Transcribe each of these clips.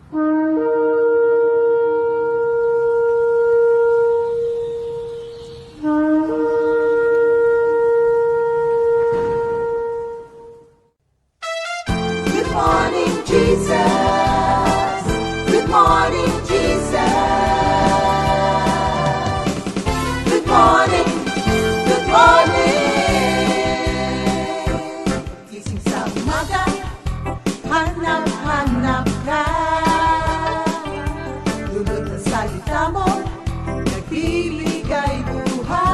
Good morning, Jesus. Good morning, Jesus. Good morning, good morning. Gising sa umaga, hanap-hanap ka. Dulot ng salita mo, nagbibigay buhay.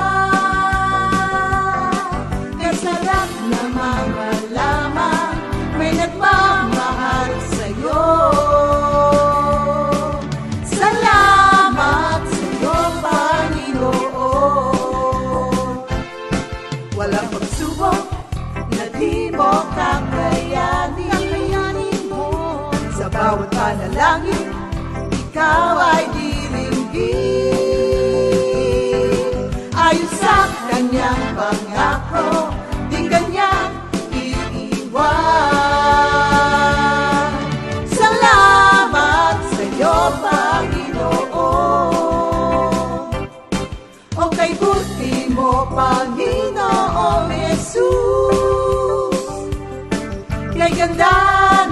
Kasarap na mga lamang, may nagmamahal sa'yo. Salamat sa'yo, Panginoon. Walang pagsubok na di mo kakayanin mo. Sa bawat panalangin, ikaw ay diringgin. Ayon sa kanyang pangako, di kanyang iiwan. Salamat sa'yo, Panginoon. O kay buti mo, Panginoong Jesus. Kay ganda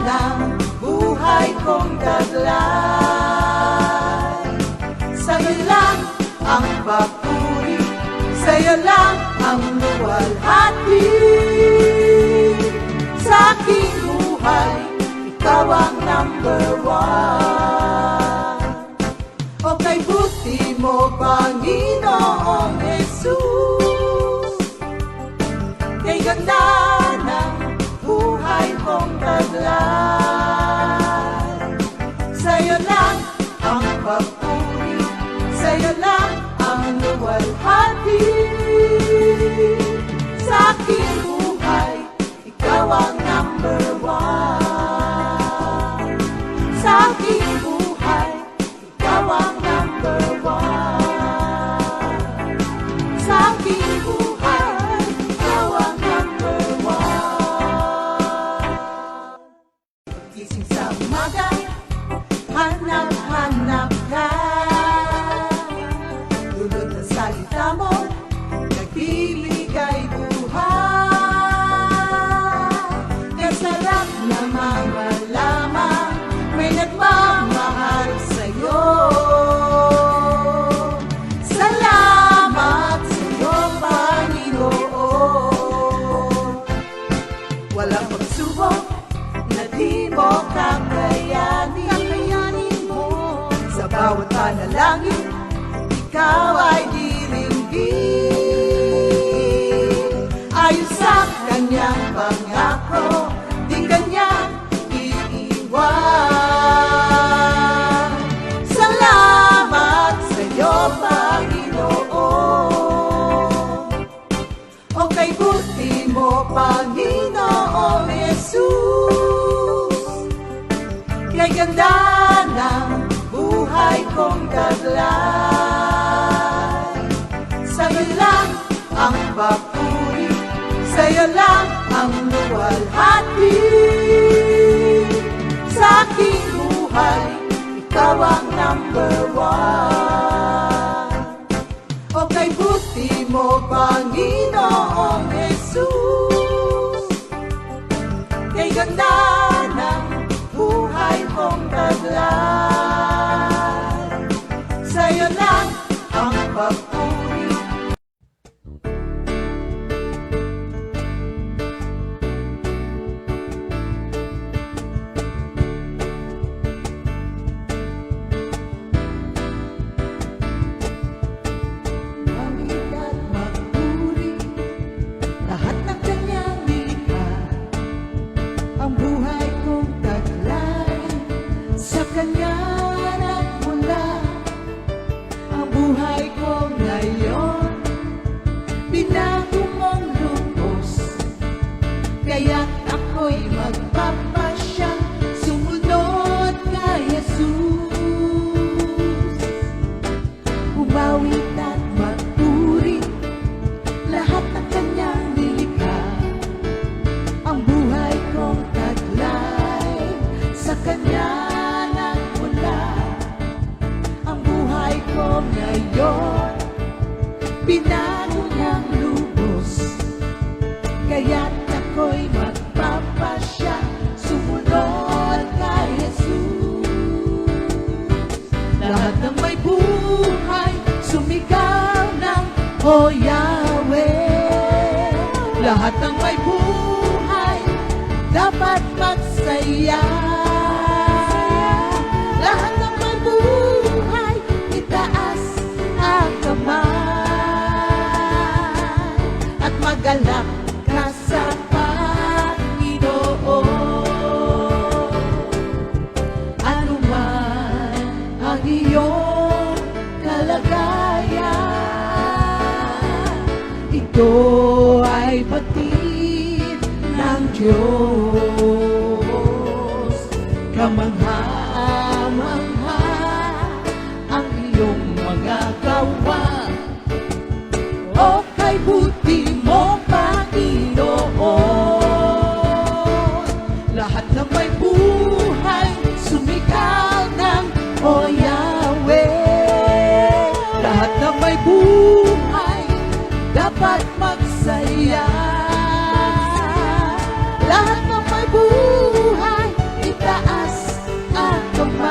ng buhay kong taglay. Sa'yo lang ang papuri, sa'yo lang ang luwalhati. Sa aking buhay, ikaw ang number one. O kay buti mo, Panginoong Jesus. Kay ganda ng buhay kong taglay. Sa'yo lang ang papuri, sa'yo lang ang luwalhati. Sa aking buhay, ikaw ang number one. Sa aking buhay, ikaw ang number one. Sa aking buhay, ikaw ang number one. Gising sa umaga, hanap-hanap ka. Dulot ng salita mo, nagbibigay buhay. Kasarap na mga lamang, may nagmamahal sa'yo. Salamat sa'yo, Panginoon. Walang pagsubok na di mo kakayanin mo. Sa bawat panalangin, ikaw ay diringgin. Ayon sa kanyang pangako, di kanyang iiwan. Salamat sa'yo, Panginoon. O kay buti mo, Panginoong Jesus. Kay ganda ng buhay kong taglay. Sa'yo lang ang papuri, sa'yo lang ang luwalhati. Sa aking buhay, ikaw ang number one. O kay buti mo, Panginoong Jesus. Kay ganda ng buhay kong taglay. Sa'yo lang ang papuri. Pangit at magpuri, lahat ng kanyang nilikha. Ang buhay kong taglay, sa kanya nagmula. Ang buhay ko ngayon, binago mong lubos. Kaya't ako'y magpapasya, sumunod kay Jesus. Umawit at magpuri, lahat ng kanyang nilikha. Ang buhay kong taglay, sa kanya nagmula. O Yahweh. Lahat ng may buhay dapat magsaya. Lahat ng may buhay itaas ang kamay at magalak ka sa Panginoon. Ano man ang iyong kalagayan, ito ay batid ng Diyos. Kamangha-mangha ang iyong mga gawa. O kay buti mo, Panginoon. Lahat ng may buhay sumigaw ng O Yahweh. Lahat ng may buhay dapat magsaya. Lahat ng may buhay itaas ang kamay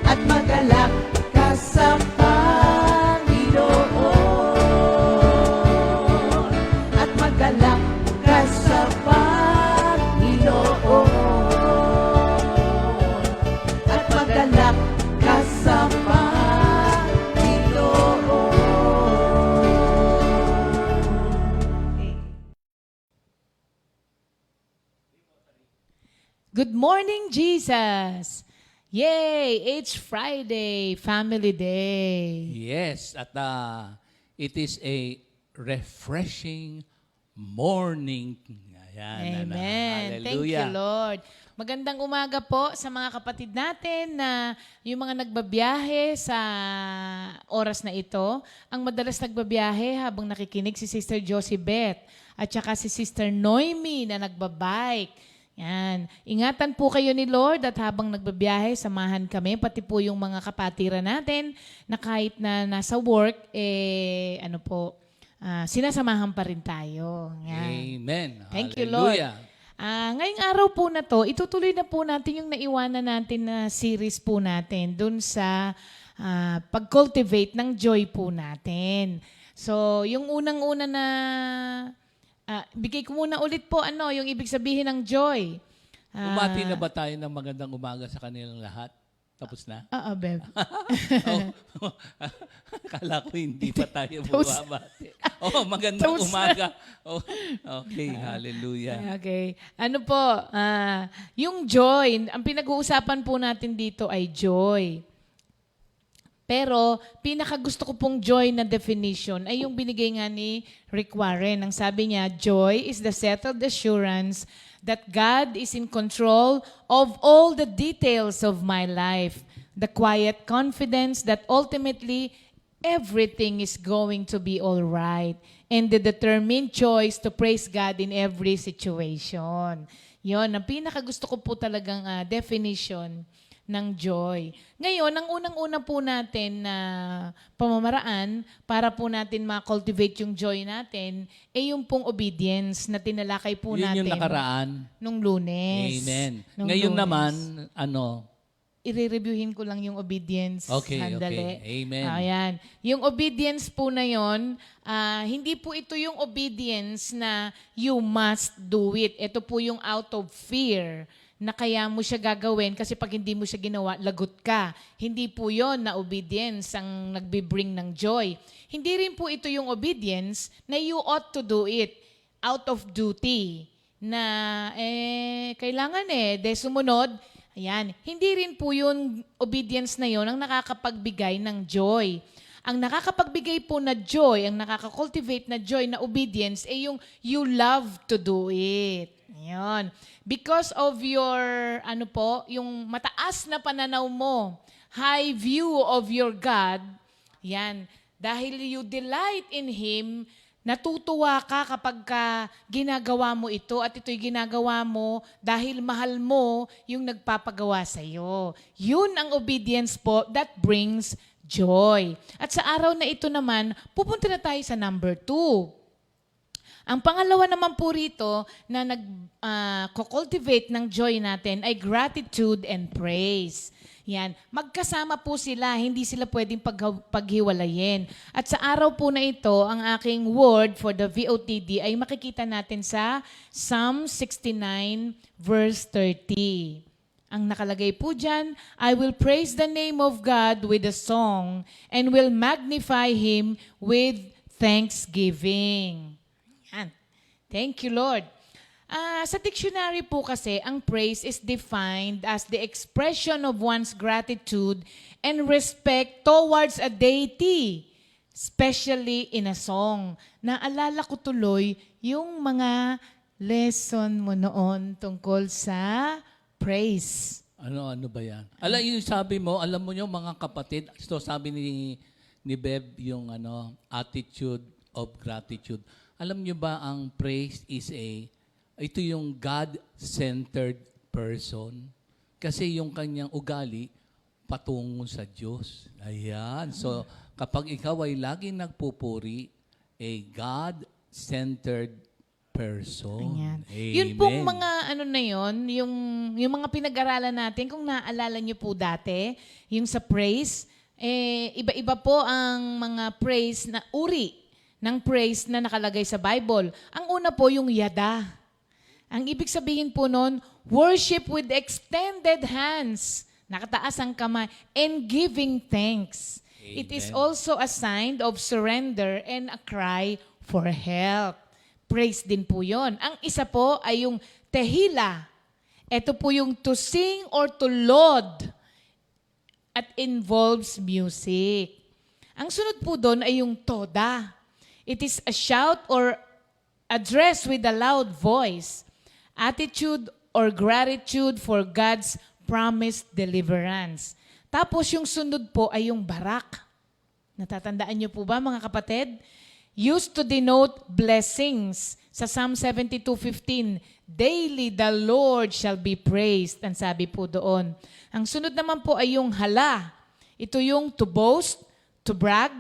at magalak ka sa Panginoon. At magalak ka sa Panginoon. At magalak ka sa Panginoon. Good morning, Jesus! Yay! It's Friday, Family Day. Yes, at it is a refreshing morning. Ayan, Amen. Thank you, Lord. Magandang umaga po sa mga kapatid natin na yung mga nagbabiyahe sa oras na ito. Ang madalas nagbabiyahe habang nakikinig si Sister Josie Beth at saka si Sister Noemi na nagbabike. Yan. Ingatan po kayo ni Lord at habang nagbabiyahe, samahan kami, pati po yung mga kapatiran natin na kahit na nasa work, sinasamahan pa rin tayo. Yan. Amen. Thank you, Lord. Hallelujah. Ngayong araw po na to, itutuloy na po natin yung naiwanan natin na series po natin dun sa pag-cultivate ng joy po natin. So, yung unang-una na bigay ko muna ulit po yung ibig sabihin ng joy. Umati na ba tayo ng magandang umaga sa kanilang lahat? Tapos na? Oo, Bev. Kala ko hindi pa tayo bumabati. Magandang umaga. Okay, hallelujah. Okay. Ano po, yung joy, ang pinag-uusapan po natin dito ay joy. Pero, pinakagusto ko pong joy na definition ay yung binigay nga ni Rick Warren. Ang sabi niya, joy is the settled assurance that God is in control of all the details of my life. The quiet confidence that ultimately everything is going to be all right. And the determined choice to praise God in every situation. Yon, ang pinakagusto ko po talagang definition ng joy. Ngayon, ang unang-una po natin na pamamaraan para po natin ma-cultivate yung joy natin ay yung pong obedience na tinalakay po Yun natin yung nakaraan. nung Lunes. Amen. Nung Ngayon Lunes. naman, i-reviewin ko lang yung obedience. Okay, Sandali. okay. Amen. Ayan. Yung obedience po na yon, hindi po ito yung obedience na you must do it. Ito po yung out of fear na kaya mo siya gagawin kasi pag hindi mo siya ginawa, lagot ka. Hindi po yon na obedience ang nagbe-bring ng joy. Hindi rin po ito yung obedience na you ought to do it out of duty. Na kailangan sumunod. Ayan. Hindi rin po yung obedience na yon ang nakakapagbigay ng joy. Ang nakakapagbigay po na joy, ang nakaka-cultivate na joy na obedience ay yung you love to do it. Ayan. Because of your, yung mataas na pananaw mo, high view of your God, yan, dahil you delight in Him, natutuwa ka kapag ginagawa mo ito at ito'y ginagawa mo dahil mahal mo yung nagpapagawa sa iyo. Yun ang obedience po that brings joy. At sa araw na ito naman, pupunta na tayo sa number 2. Ang pangalawa naman po rito na nag-cultivate ng joy natin ay gratitude and praise. Yan. Magkasama po sila, hindi sila pwedeng paghiwalayin. At sa araw po na ito, ang aking word for the VOTD ay makikita natin sa Psalm 69 verse 30. Ang nakalagay po dyan, I will praise the name of God with a song and will magnify Him with thanksgiving. Yan. Thank you, Lord. Sa dictionary po kasi, ang praise is defined as the expression of one's gratitude and respect towards a deity, especially in a song. Naalala ko tuloy yung mga lesson mo noon tungkol sa praise. Ano ba yan? Yung sabi mo, alam mo yung mga kapatid, so sabi ni Beb yung attitude of gratitude. Alam niyo ba ang praise is ito yung God-centered person. Kasi yung kanyang ugali, patungo sa Diyos. Ayan. So, kapag ikaw ay laging nagpupuri, a God-centered person. Ayan. Amen. Yun pong mga na yun, yung mga pinag-aralan natin, kung naaalala niyo po dati, yung sa praise, iba-iba po ang mga praise na uri ng praise na nakalagay sa Bible. Ang una po yung yada. Ang ibig sabihin po nun, worship with extended hands, nakataas ang kamay, and giving thanks. Amen. It is also a sign of surrender and a cry for help. Praise din po yon. Ang isa po ay yung tehila. Ito po yung to sing or to laud at involves music. Ang sunod po doon ay yung toda. It is a shout or address with a loud voice. Attitude or gratitude for God's promised deliverance. Tapos yung sunod po ay yung barak. Natatandaan niyo po ba mga kapatid? Used to denote blessings. Sa Psalm 72:15, daily the Lord shall be praised. Ang sabi po doon. Ang sunod naman po ay yung hala. Ito yung to boast, to brag,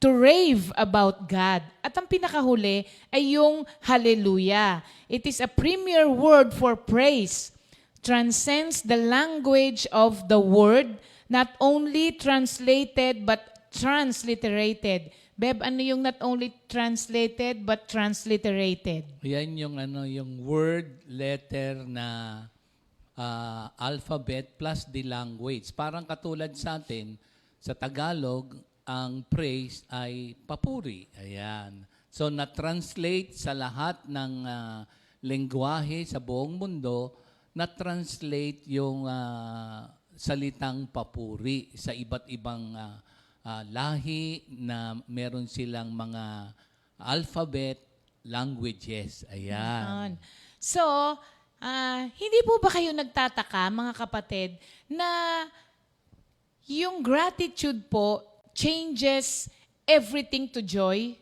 to rave about God. At ang pinakahuli ay yung hallelujah. It is a premier word for praise. Transcends the language of the word, not only translated but transliterated. Beb, ano yung not only translated but transliterated? Yan yung yung word, letter na alphabet plus the language. Parang katulad sa atin, sa Tagalog, ang praise ay papuri. Ayan. So, na-translate sa lahat ng lengguwahe sa buong mundo, na-translate yung salitang papuri sa iba't ibang lahi na meron silang mga alphabet languages. Ayan. So, hindi po ba kayo nagtataka, mga kapatid, na yung gratitude po changes everything to joy?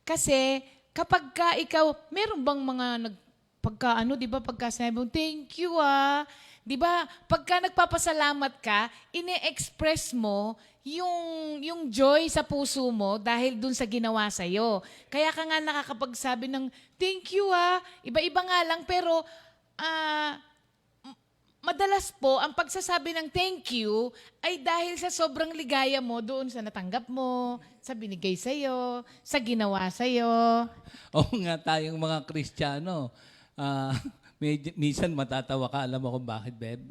Kasi kapag ka ikaw, meron bang mga pagka sabi mo, thank you di ba, pagka nagpapasalamat ka, ine-express mo yung joy sa puso mo dahil dun sa ginawa sa'yo. Kaya ka nga nakakapagsabi ng thank you iba-iba nga lang, pero madalas po, ang pagsasabi ng thank you ay dahil sa sobrang ligaya mo doon sa natanggap mo, sa binigay sa'yo, sa ginawa sa'yo. Oo nga, tayong mga Kristiyano, minsan matatawa ka. Alam mo kung bakit, Beb?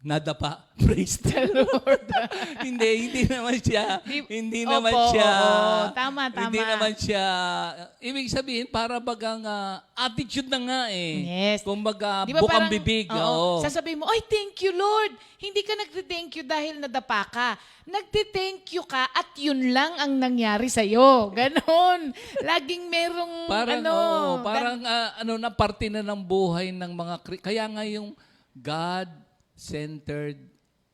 Nadapa. Praise the Lord. hindi naman siya. Hindi naman siya. Tama. Hindi naman siya. Ibig sabihin, para bagang attitude na nga eh. Yes. Kumbaga, Di ba bukang parang, bibig. Oo. Sasabihin mo, ay, thank you, Lord. Hindi ka nagte-thank you dahil nadapa ka. Nagte-thank you ka at yun lang ang nangyari sa'yo. Ganon. Laging merong, parang na parte na ng buhay ng mga, kaya nga yung God-centered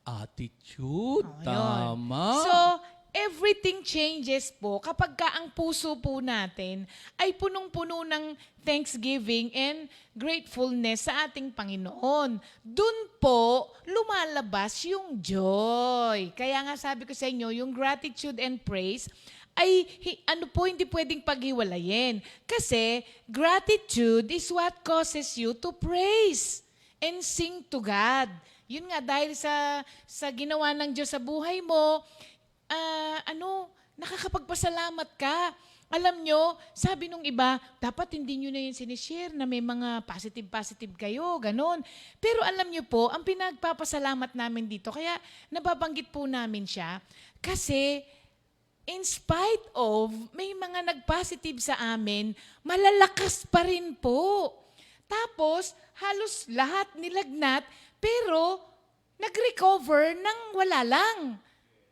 attitude. Tama. So, everything changes po kapag ka ang puso po natin ay punong-puno ng thanksgiving and gratefulness sa ating Panginoon. Doon po lumalabas yung joy. Kaya nga sabi ko sa inyo, yung gratitude and praise ay hindi pwedeng paghiwalayin. Kasi gratitude is what causes you to praise and sing to God. Yun nga, dahil sa ginawa ng Diyos sa buhay mo, nakakapagpasalamat ka. Alam nyo, sabi nung iba, dapat hindi nyo na yun sinishare na may mga positive kayo, ganun. Pero alam nyo po, ang pinagpapasalamat namin dito, kaya nababanggit po namin siya, kasi in spite of may mga nag-positive sa amin, malalakas pa rin po. Tapos, halos lahat nilagnat, pero nag-recover ng wala lang.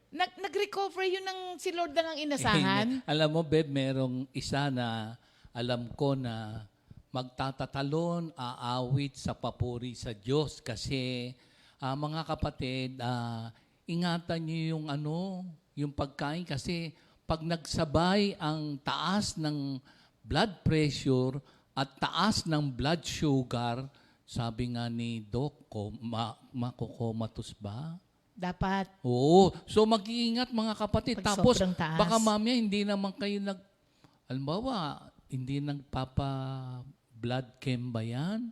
Nag-recover yun ng si Lord lang ang inasahan. Alam mo, Beb, merong isa na alam ko na magtatatalon, aawit sa papuri sa Diyos. Kasi, mga kapatid, ingatan niyo yung pagkain. Kasi, pag nagsabay ang taas ng blood pressure at taas ng blood sugar, sabi nga ni Doc, makukomatos ba? Dapat. Oo. So mag-iingat mga kapatid. Pag Tapos sobrang taas. baka mamaya hindi naman kayo halimbawa, hindi nagpapa-blood chem ba yan?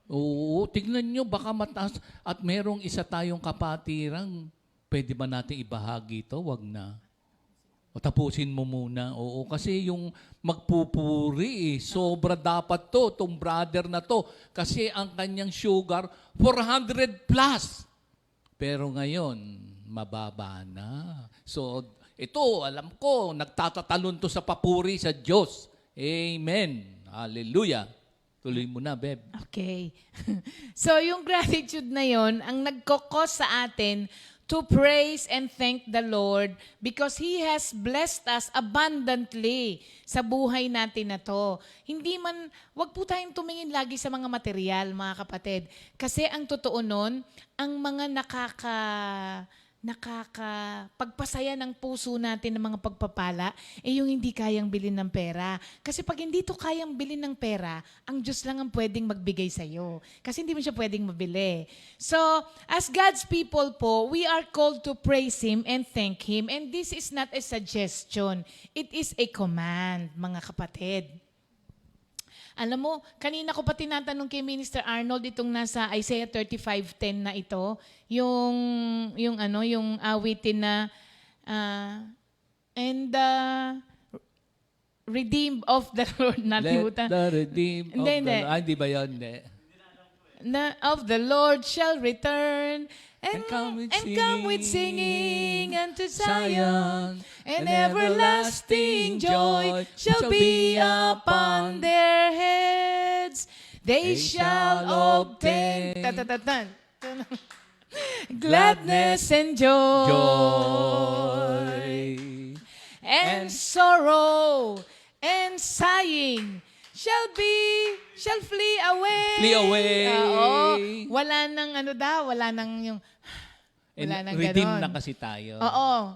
Oo. Tignan nyo, baka mataas. At merong isa tayong kapatirang, pwede ba natin ibahagi ito? Wag na. O tapusin mo muna. Oo. Kasi yung magpupuri sobra dapat to, tong brother na to. Kasi ang kanyang sugar, 400 plus. Pero ngayon, mababa na. So, ito, alam ko, nagtatatalon to sa papuri sa Diyos. Amen. Hallelujah. Tuloy mo na, Beb. Okay. So, yung gratitude na yon ang nagkokos sa atin to praise and thank the Lord because He has blessed us abundantly sa buhay natin na to. Wag po tayong tumingin lagi sa mga material, mga kapatid. Kasi ang totoo nun, ang mga nakakapagpasaya ng puso natin ng mga pagpapala, yung hindi kayang bilhin ng pera. Kasi pag hindi to kayang bilhin ng pera, ang Diyos lang ang pwedeng magbigay sa'yo. Kasi hindi mo siya pwedeng mabili. So, as God's people po, we are called to praise Him and thank Him. And this is not a suggestion. It is a command, mga kapatid. Alam mo, kanina ko pa tinatanong kay Minister Arnold itong nasa Isaiah 35:10 na ito, yung awitin na and the redeemed of the Lord Let the redeemed of the Lord. Hindi ba yun? Hindi. Of the Lord shall return and come with singing unto Zion, and everlasting joy shall be upon their heads. They shall obtain gladness and joy, and sorrow and sighing shall flee away. Flee away. Wala nang wala nang yung wala nang redeem ganon. na kasi tayo. Oo.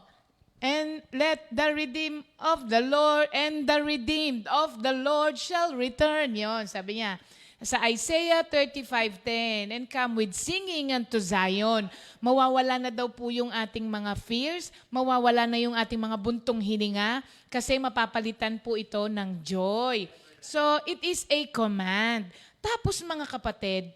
And let the redeemed of the Lord and the redeemed of the Lord shall return. Yon, sabi niya sa Isaiah 35:10, and come with singing unto Zion. Mawawala na daw po yung ating mga fears, mawawala na yung ating mga buntong hininga, kasi mapapalitan po ito ng joy. So, it is a command. Tapos mga kapatid,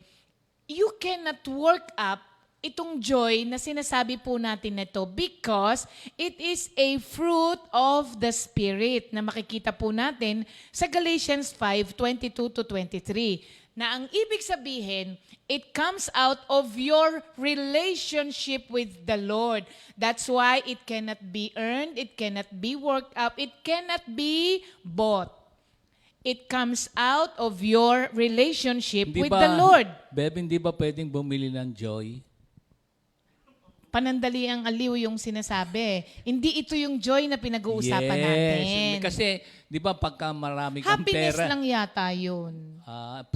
you cannot work up itong joy na sinasabi po natin na ito because it is a fruit of the Spirit na makikita po natin sa Galatians 5:22-23. Na ang ibig sabihin, it comes out of your relationship with the Lord. That's why it cannot be earned, it cannot be worked up, it cannot be bought. It comes out of your relationship with the Lord. Beb, hindi ba pwedeng bumili ng joy? Panandali ang aliw yung sinasabi. Hindi ito yung joy na pinag-uusapan natin. Kasi, di ba, pagka marami kang Happiness pera. lang yata yun.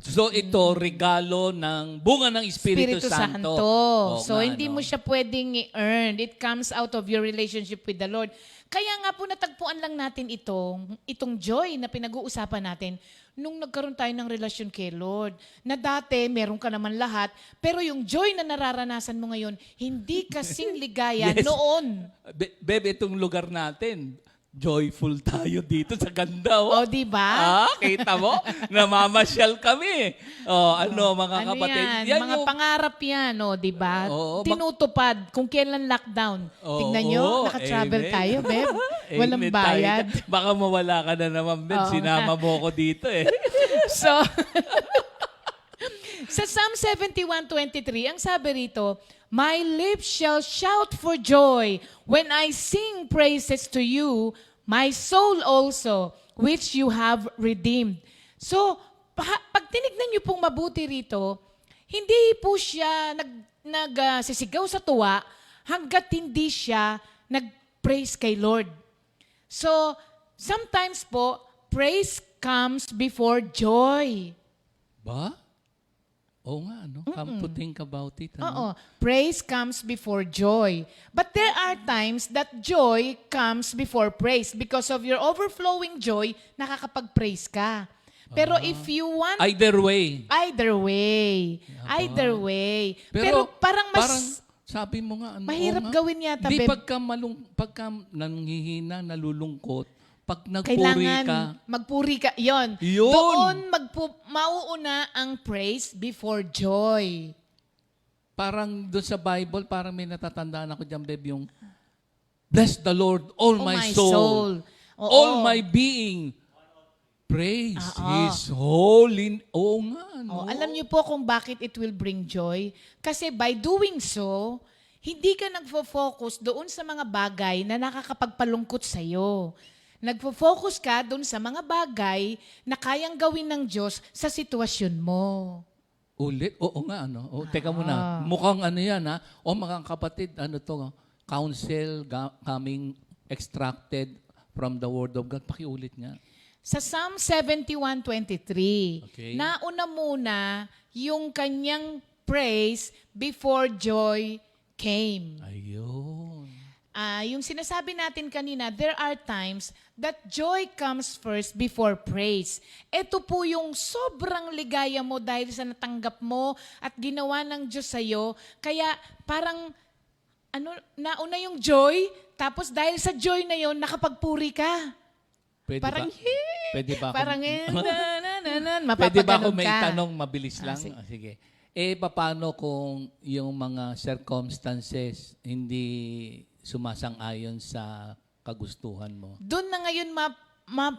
So, ito, regalo ng bunga ng Espiritu Santo. Oo So, nga, hindi no? mo siya pwedeng i-earn. It comes out of your relationship with the Lord. Kaya nga po natagpuan lang natin itong joy na pinag-uusapan natin nung nagkaroon tayo ng relasyon kay Lord. Na dati, meron ka naman lahat, pero yung joy na nararanasan mo ngayon, hindi kasing ligaya Yes. noon. Beb, itong lugar natin, joyful tayo dito sa ganda. Oh. O, di ba? Kita mo? Namamasyal kami. Mga Ano kapatid. yan? Mga yung- pangarap yan, o, di ba? Oo, Tinutupad kung kailan lockdown. Oo, Tingnan nyo, naka-travel amen. tayo, Beb. Walang Amen bayad. tayo. Baka mawala ka na naman, Ben. Oo. Sinama mo ko dito eh. So, sa Psalm 71:23, ang sabi rito, "My lips shall shout for joy when I sing praises to you, my soul also, which you have redeemed." So, pag tinignan niyo pong mabuti rito, hindi po siya nagsisigaw sa tuwa hanggat hindi siya nag-praise kay Lord. So, sometimes po, praise comes before joy. Ba? Oo nga, no? Come to think about it. Ano? Oo. Praise comes before joy. But there are times that joy comes before praise. Because of your overflowing joy, nakakapag-praise ka. Pero if you want Either way. either way. Pero parang mas sabi mo nga, ano, mahirap oo nga. gawin yata, Di Beb. pagka nanghihina, nalulungkot, pag nagpuri Kailangan ka, magpuri ka. Yun. Yun. Doon mauuna ang praise before joy. parang doon sa Bible, parang may natatandaan ako dyan, Beb, yung bless the Lord, all Oh, my my soul, soul. Oo. all my being, praise His holy. Oo nga, no? Alam niyo po kung bakit it will bring joy? Kasi by doing so, hindi ka nagfo-focus doon sa mga bagay na nakakapagpalungkot sa'yo. Nagfo-focus ka doon sa mga bagay na kayang gawin ng Diyos sa sitwasyon mo. Ulit? Oo nga, ano? Teka muna. Mukhang ano yan, ha? Mga kapatid, ano to? Counsel coming extracted from the Word of God. Pakiulit nga. Sa Psalm 71:23, Okay. nauna muna yung kanyang praise before joy came. Ayun. Yung sinasabi natin kanina, there are times that joy comes first before praise. Ito po yung sobrang ligaya mo dahil sa natanggap mo at ginawa ng Diyos sa'yo. Kaya parang nauna yung joy, tapos dahil sa joy na yon nakapagpuri ka. Pwede Parang, ba? Pwede ba ako? Parang, Pwede ba ako mapapaganon may ka. tanong mabilis lang? sige. Sige. Paano kung yung mga circumstances hindi sumasang-ayon sa kagustuhan mo? Doon na ngayon,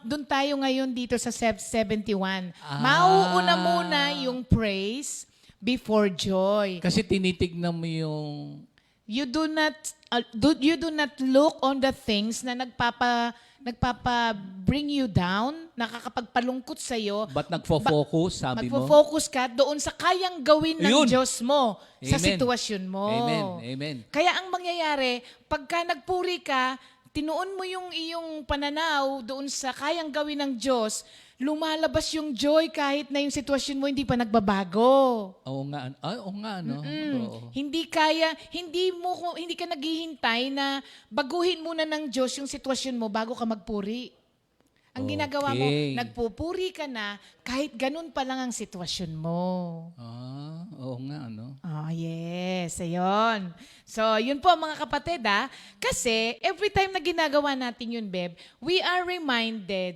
doon tayo ngayon dito sa 71. Mauuna muna yung praise before joy. Kasi tinitignan mo yung... You do not look on the things na nagpapa bring you down, nakakapagpalungkot sa iyo. Ba't nagfo-focus, sabi mo? Magfo-focus ka doon sa kayang gawin ng Yun. Diyos mo sa Amen. sitwasyon mo. Amen. Amen. Kaya ang mangyayari, pagka nagpuri ka, tinuon mo yung iyong pananaw doon sa kayang gawin ng Diyos, lumalabas yung joy kahit na yung sitwasyon mo hindi pa nagbabago. Oo nga. Oo nga, no? Oo. Hindi ka naghihintay na baguhin muna ng Diyos yung sitwasyon mo bago ka magpuri. Ang ginagawa mo, Okay. nagpupuri ka na kahit ganun pa lang ang sitwasyon mo. Oo nga, no? Oh, yes. Ayun. So, yun po mga kapatid, Kasi, every time na ginagawa natin yun, Beb, we are reminded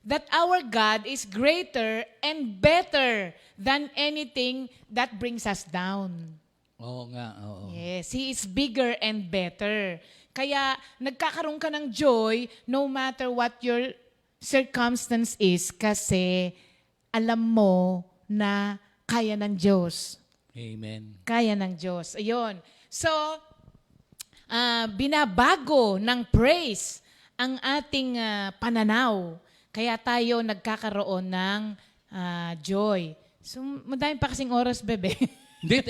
that our God is greater and better than anything that brings us down. Oo nga, oo. Yes, He is bigger and better. Kaya, nagkakaroon ka ng joy no matter what your circumstance is kasi alam mo na kaya ng Diyos. Amen. Kaya ng Diyos. Ayun. So, binabago ng praise ang ating pananaw. Kaya tayo nagkakaroon ng joy. So, madami pa kasing oras, bebe. Hindi,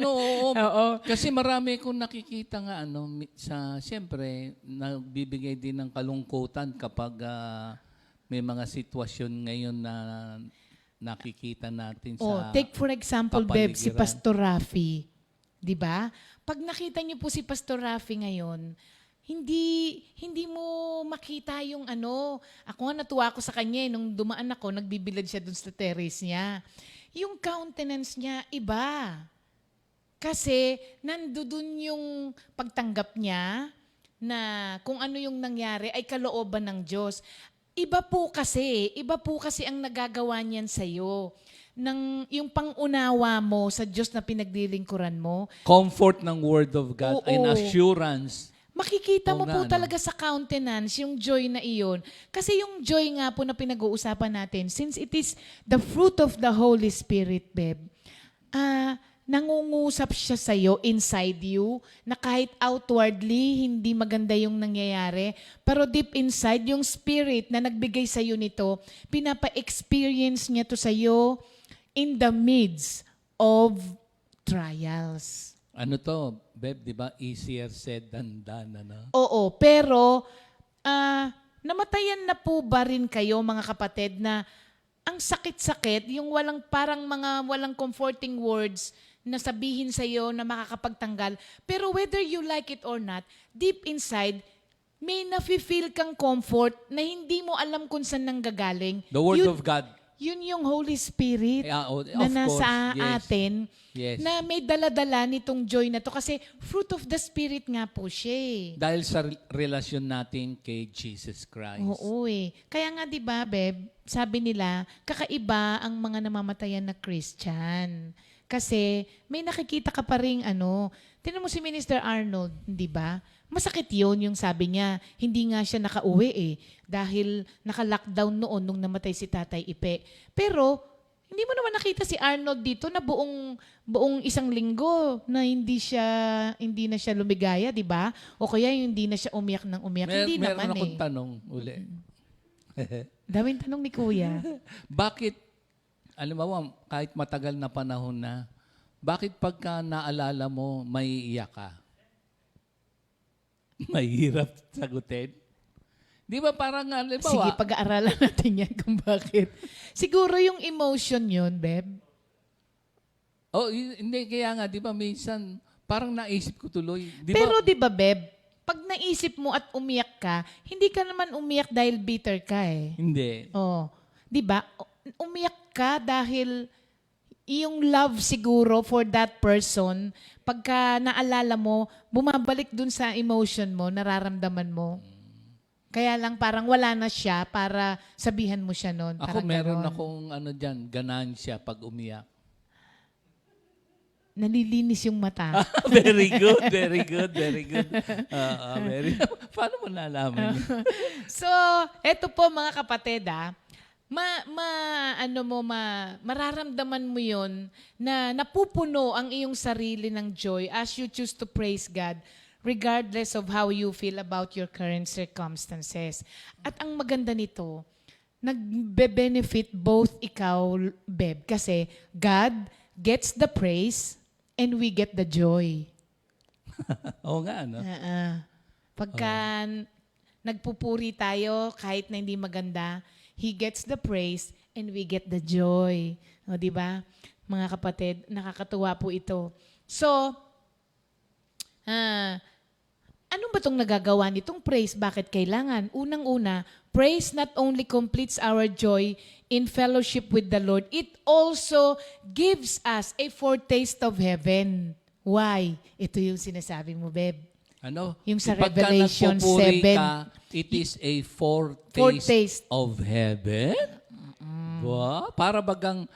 oo. Oo. Kasi marami kong nakikita nga, siyempre, nagbibigay din ng kalungkutan kapag may mga sitwasyon ngayon na nakikita natin sa Take for example, Beb, si kapaligiran. Pastor Rafi. 'Di ba? Pag nakita niyo po si Pastor Rafi ngayon, hindi mo makita yung Ako nga natuwa ako sa kanya nung dumaan ako, nagbibilad siya dun sa terrace niya. Yung countenance niya, iba. Kasi nandoon yung pagtanggap niya na kung ano yung nangyari ay kalooban ng Diyos. Iba po kasi ang nagagawa niyan sa'yo. Yung pangunawa mo sa Diyos na pinaglilingkuran mo, Comfort ng Word of God Oo. and assurance. makikita Oo mo nga, po no? talaga sa countenance yung joy na iyon. Kasi yung joy nga po na pinag-uusapan natin, since it is the fruit of the Holy Spirit, Beb, nangungusap siya sa'yo inside you na kahit outwardly hindi maganda yung nangyayari, pero deep inside, yung spirit na nagbigay sa'yo nito, pinapa-experience niya to sa'yo in the midst of trials. Ano to, Beb, di ba? Easier said than done, ano? Oo, pero namatayan na po ba rin kayo mga kapatid na ang sakit-sakit, yung walang comforting words na sabihin sa'yo na makakapagtanggal. Pero whether you like it or not, deep inside, may nafe-feel kang comfort na hindi mo alam kung saan nanggagaling. The Word Yun- of God. Yun yung Holy Spirit Of na nasa course, yes. atin Yes. na may daladala nitong joy na to kasi fruit of the Spirit nga po siya eh. Dahil sa relasyon natin kay Jesus Christ. Oo eh. Kaya nga 'di ba, Beb, sabi nila, kakaiba ang mga namamatayan na Christian. Kasi may nakikita ka pa ring tinan mo si Minister Arnold, 'di ba? Masakit 'yon yung sabi niya. Hindi nga siya nakauwi eh dahil naka-lockdown noon nung namatay si Tatay Ipe. Pero hindi mo naman nakita si Arnold dito na buong isang linggo na hindi na siya lumigaya, 'di ba? O kaya yung hindi na siya umiyak ng umiyak. Hindi Meron naman akong eh. tanong uli. Daming tanong ni Kuya. Bakit, alam mo, kahit matagal na panahon na, bakit pagka naalala mo, may iyak ka? Mahirap sagutin. Di ba parang, Sige, pag-aaralan natin yan kung bakit. Siguro yung emotion yun, Beb. Hindi, kaya nga, di ba minsan, parang naisip ko tuloy. Di ba, Pero di ba, Beb, pag naisip mo at umiyak ka, hindi ka naman umiyak dahil bitter ka eh. hindi. Oh, di ba? Umiyak ka dahil yung love siguro for that person, pagka naalala mo, bumabalik dun sa emotion mo, nararamdaman mo. Kaya lang parang wala na siya para sabihan mo siya noon. Ako meron akong ganansya pag umiyak. Nalilinis yung mata. Very good, very good, very good. Paano mo nalaman yun? So, eto po mga kapatid mararamdaman mo yon na napupuno ang iyong sarili ng joy as you choose to praise God regardless of how you feel about your current circumstances. At ang maganda nito, nagbe-benefit both ikaw, Beb, kasi God gets the praise and we get the joy. Oo nga, no? Pagka nagpupuri tayo kahit na hindi maganda, He gets the praise and we get the joy. O, di ba? Mga kapatid, nakakatuwa po ito. So, ano ba itong nagagawa nitong praise? Bakit kailangan? Unang-una, praise not only completes our joy in fellowship with the Lord, it also gives us a foretaste of heaven. Why? Ito yung sinasabi mo, Beb. Yung sa Pagka Revelation nagpupuri 7. ka, it is a foretaste Foretaste. of heaven? Wow, para bagang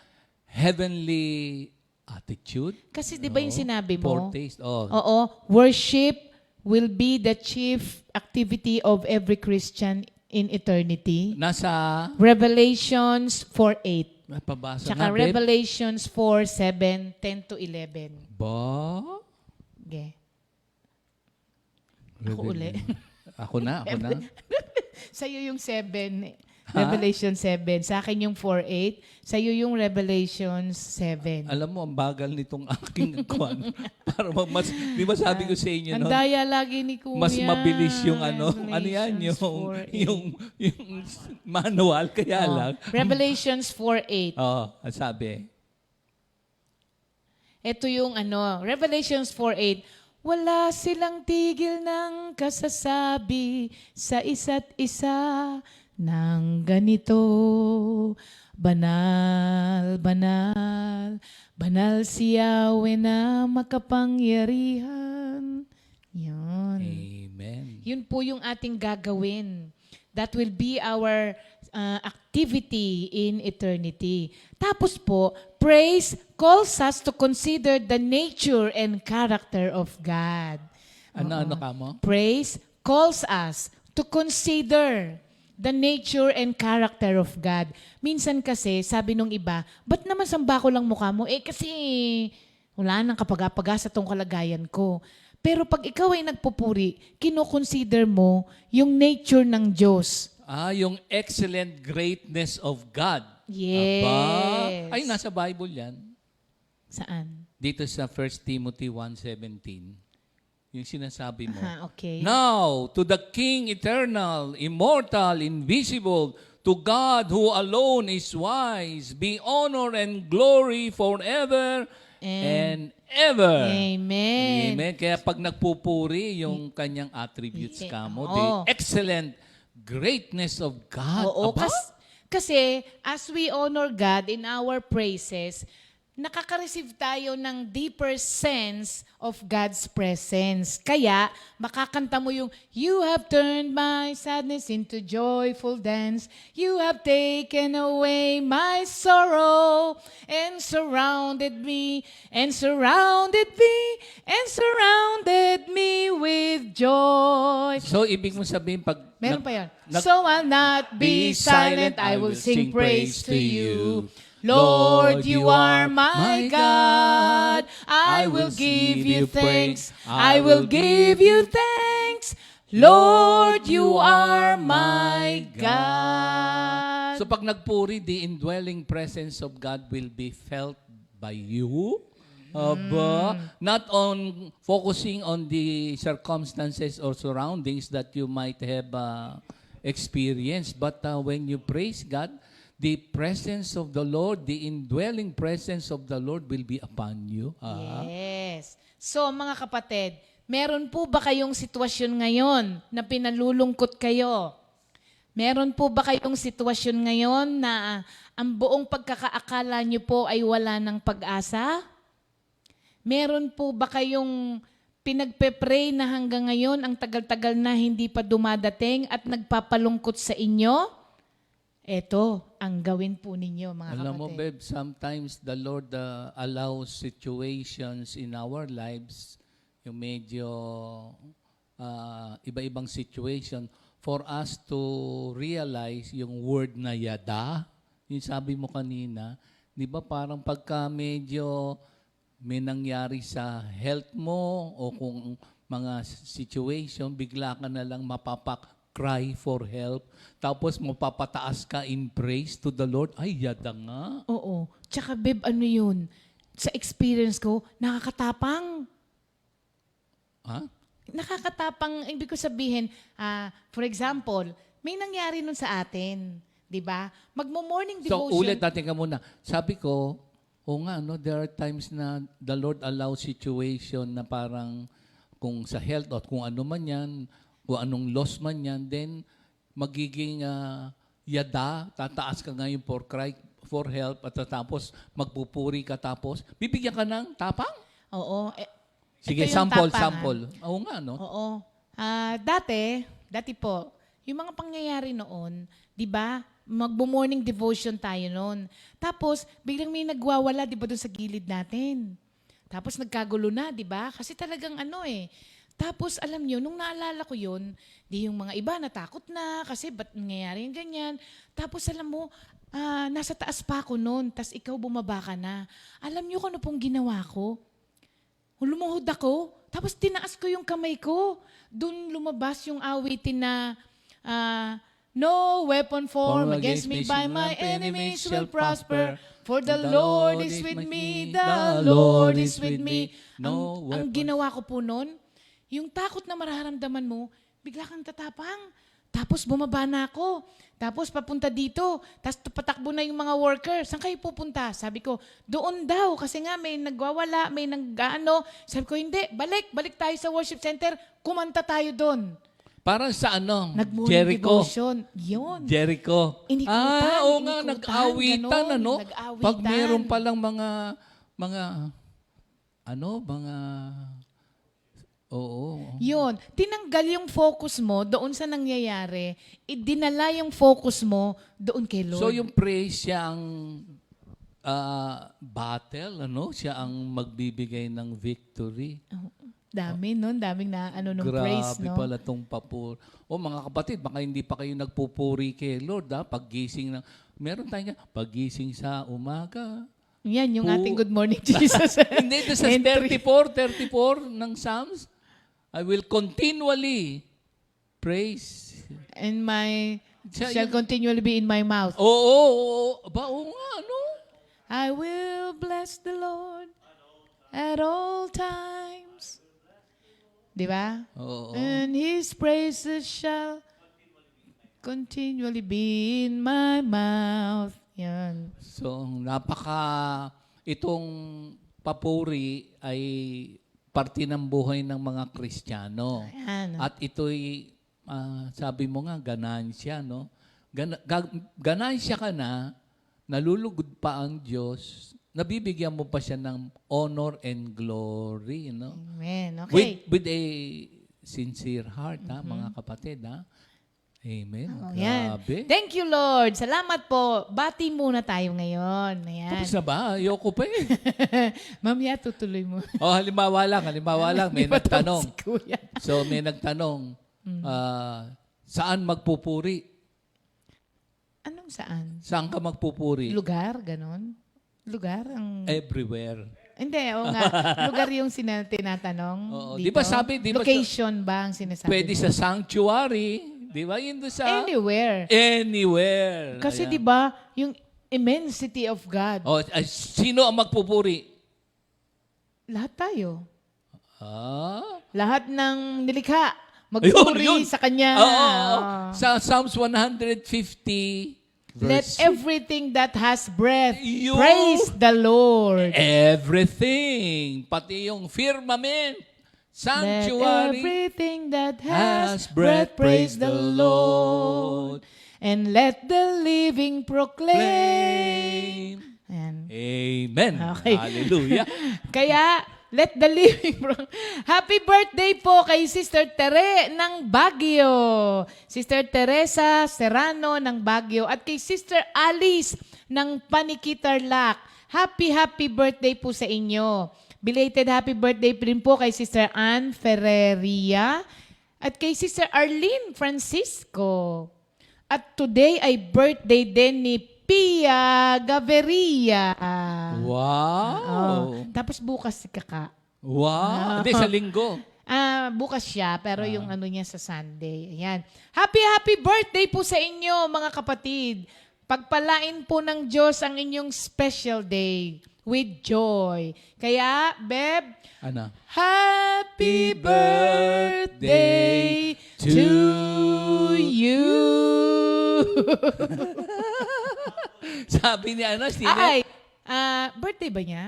heavenly attitude? Kasi di ba yung sinabi mo? Foretaste, Oo. Worship will be the chief activity of every Christian in eternity. Nasa, Revelations 4:8. pabasa Tsaka na, babe. Revelations 4:7, 10 to 11. Ba? Okay. Ako uli. Ako na. Sa'yo yung 7. Revelation 7. Sa akin yung 4:8. Sa'yo yung Revelation 7. Alam mo, ang bagal nitong aking kwan. Para mas, di ba sabi ko sa inyo, Ang no? daya lagi ni Kuya. Mas mabilis yung ano yan, Revelations yung 4:8. yung manual, kaya lang. Revelations 4:8. Ang sabi. Ito yung Revelations 4:8. Wala silang tigil ng kasasabi sa isa't isa ng ganito. Banal, banal, banal si Yahweh na makapangyarihan. Yun. Amen. Yun po yung ating gagawin. That will be our activity in eternity. Tapos po, praise calls us to consider the nature and character of God. Ano ka mo? Praise calls us to consider the nature and character of God. Minsan kasi, sabi nung iba, ba't naman samba ko lang mukha mo? Kasi wala nang kapag-apaga sa tong kalagayan ko. Pero pag ikaw ay nagpupuri, kinoconsider mo yung nature ng Diyos. Yung excellent greatness of God. Yes. Aba. Ay, nasa Bible yan. Saan? Dito sa 1 Timothy 1:17. Yung sinasabi mo. Okay. Now, to the King eternal, immortal, invisible, to God who alone is wise, be honor and glory forever and ever. Amen. Amen. Kaya pag nagpupuri yung kanyang attributes kamo, the Oo. excellent greatness of God. Oo, Aba? kasi as we honor God in our praises, nakaka-receive tayo ng deeper sense of God's presence. Kaya, makakanta mo yung, You have turned my sadness into joyful dance. You have taken away my sorrow and surrounded me, and surrounded me, and surrounded me with joy. So, ibig mo sabihin, pag Meron pa yan. So I'll not be silent, I will sing praise to you. Lord, you are my God. I will give you thanks. I will give you thanks. Lord, you are my God. So pag nagpuri, the indwelling presence of God will be felt by you. Aba, not on focusing on the circumstances or surroundings that you might have experienced, but when you praise God, the presence of the Lord, the indwelling presence of the Lord will be upon you. Yes. So mga kapatid, meron po ba kayong sitwasyon ngayon na pinalulungkot kayo? Meron po ba kayong sitwasyon ngayon na ang buong pagkakaakala nyo po ay wala ng pag-asa? Meron po ba kayong pinagpe-pray na hanggang ngayon ang tagal-tagal na hindi pa dumadating at nagpapalungkot sa inyo? Ito ang gawin po ninyo, mga kapatid. Alam mo, babe, sometimes the Lord allows situations in our lives, yung medyo iba-ibang situation, for us to realize yung word na yada. Yung sabi mo kanina, di ba parang pagka medyo may nangyari sa health mo o kung mga situation, bigla ka na lang cry for help. Tapos mapapataas ka in praise to the Lord. Ay, yada nga. Oo. Tsaka, babe, ano yun? Sa experience ko, nakakatapang. Ha? Nakakatapang, ibig ko sabihin, for example, may nangyari nun sa atin. Di ba? Magmo-morning devotion. So, ulit natin ka muna. Sabi ko, there are times na the Lord allows situation na parang kung sa health o kung ano man yan, kung anong loss man yan, then magiging yada, tataas ka ngayon cry for help at tapos magpupuri ka tapos bibigyan ka ng tapang? Oo. Sige, ito yung sample. tapang, Oo nga, no? Oo. Dati po, yung mga pangyayari noon, di ba, magbo-morning devotion tayo noon. Tapos, biglang may nagwawala, di ba, doon sa gilid natin. Tapos, nagkagulo na, di ba? Kasi talagang Tapos, alam nyo, nung naalala ko yun, di yung mga iba natakot na, kasi ba't nangyayari yung ganyan. Tapos, alam mo, nasa taas pa ako noon, tas ikaw bumaba ka na. Alam nyo kung ano pong ginawa ko? Lumuhod ako, tapos tinaas ko yung kamay ko. Doon lumabas yung awitin na, No weapon formed against me by my enemies shall prosper. For the Lord is with me, the Lord is with me. Ang ginawa ko po noon, yung takot na mararamdaman mo, bigla kang tatapang. Tapos bumaba na ako. Tapos papunta dito. Tapos patakbo na yung mga worker. Saan kayo pupunta? Sabi ko, doon daw. Kasi nga may nagwawala, may nag-ano. Sabi ko, hindi. Balik tayo sa worship center. Kumanta tayo doon. Parang sa Nag-morning Jericho. devotion. Yun. Jericho. Inikutan, Oo nga, inikutan, nag-awitan, ganon. Nag-awitan. Pag meron palang mga Oo. Yun. Tinanggal yung focus mo doon sa nangyayari. Idinala yung focus mo doon kay Lord. So yung praise siya ang battle, ano? Siya ang magbibigay ng victory. Dami, no? Daming na, nung praise, Grabe no? pala tong papuri. O mga kapatid, baka hindi pa kayo nagpupuri kay Lord, ha? Paggising ng, meron tayong paggising sa umaga. Yan, yung Who- ating Good Morning Jesus. Hindi, ito sa Entry. 34 ng Psalms. I will continually praise. And my, Siya shall yun. continually be in my mouth. Oo. Ba, oo nga, ano? I will bless the Lord at all times. Di ba? Oo. And His praises shall continually be in my mouth. Yan. So, itong papuri ay parte ng buhay ng mga Kristiyano. Ayan. At ito'y, sabi mo nga, ganansya, no? Ganansya ka na, nalulugod pa ang Diyos, nabibigyan mo pa siya ng honor and glory, no? Amen. Okay. With a sincere heart, ha, mga kapatid, ha? Amen. Oh, yan. Grabe. Thank you, Lord. Salamat po. Bati muna tayo ngayon. Ayan. Tapos na ba? Ayoko pa eh. Mamaya tutuloy mo. Halimbawa lang, may Di ba nagtanong. tapos, Kuya? So, may nagtanong, saan magpupuri? Anong saan? Saan ka magpupuri? Lugar? Ganon? Lugar? Everywhere. Hindi, oo nga. Lugar yung tinatanong. Oo. Dito. Di ba sabi, Location ba ang sinasabi Pwede mo? sa sanctuary. Di ba? Yun doon sa... Anywhere. Anywhere. Kasi Ayan. di ba, yung immensity of God, Sino ang magpupuri? lahat tayo. Lahat Lahat ng nilikha, magpuri Ayun. sa Kanya. Oo. Sa Psalms 150, Let verse everything that has breath Yun. praise the Lord. everything, pati yung firmament, Let sanctuary, everything that has has breath, breath praise the Lord. And let the living proclaim. Ayan. Amen. Okay. Hallelujah. Kaya, let the living Happy birthday po kay Sister Tere ng Baguio. Sister Teresa Serrano ng Baguio. At kay Sister Alice ng Panikitarlac. Happy birthday po sa inyo. Belated happy birthday rin po kay Sister Ann Ferreria. At kay Sister Arlene Francisco. At today ay birthday din ni Pia Gaviria. Wow. Tapos bukas si Kaka. Wow. Hindi, sa linggo. Bukas siya, pero yung ano niya sa Sunday. Ayan. Happy birthday po sa inyo, mga kapatid. Pagpalain po ng Diyos ang inyong special day with joy. Kaya, Beb, Ano? happy birthday to you. Sabi ni sino? Ay, birthday ba niya?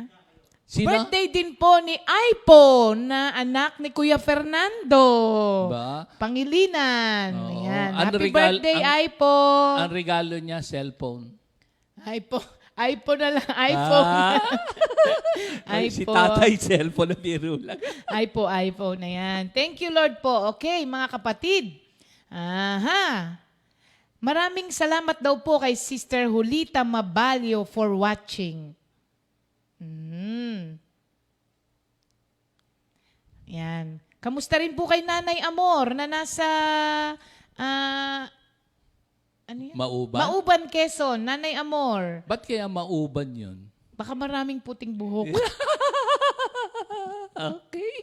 Sino? Birthday din po ni Aipo na anak ni Kuya Fernando. Ba? Pangilinan. Oo. Ayan. Ang Happy regal- birthday, ang- Aipo. Ang regalo niya, cellphone. Aipo. Aipo na lang. iPhone. Ay, si iPhone. tatay, cellphone na biro lang. iPhone na yan. Thank you, Lord po. Okay, mga kapatid. Aha. Maraming salamat daw po kay Sister Julita Mabalio for watching. Yan. Kamusta rin po kay Nanay Amor na nasa ano yan? Mauban? Mauban, Quezon. Nanay Amor. Ba't kaya mauban yun? Baka maraming puting buhok. Okay.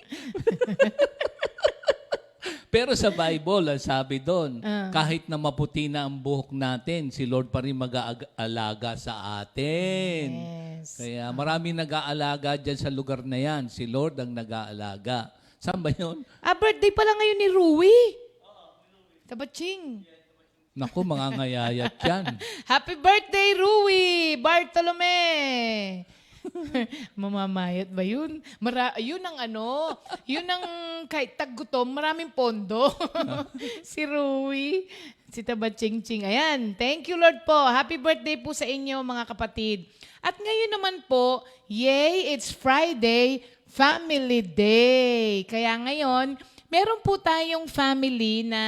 Pero sa Bible, ang sabi doon, kahit na maputi na ang buhok natin, si Lord pa rin mag-aalaga sa atin. Yes. Kaya maraming nag-aalaga dyan sa lugar na yan. Si Lord ang nag-aalaga. Saan ba yun? Birthday pala ngayon ni Rui. Tabatsing. Naku, mga ngayayat yan. Happy birthday, Rui! Bartolome! Mamamayat ba yun? Yun ang yun ang kahit taggutom, maraming pondo. Si Rui, si Tabatsing-ching. Ayan, thank you Lord po. Happy birthday po sa inyo mga kapatid. At ngayon naman po, yay, it's Friday, Family Day. Kaya ngayon, meron po tayong family na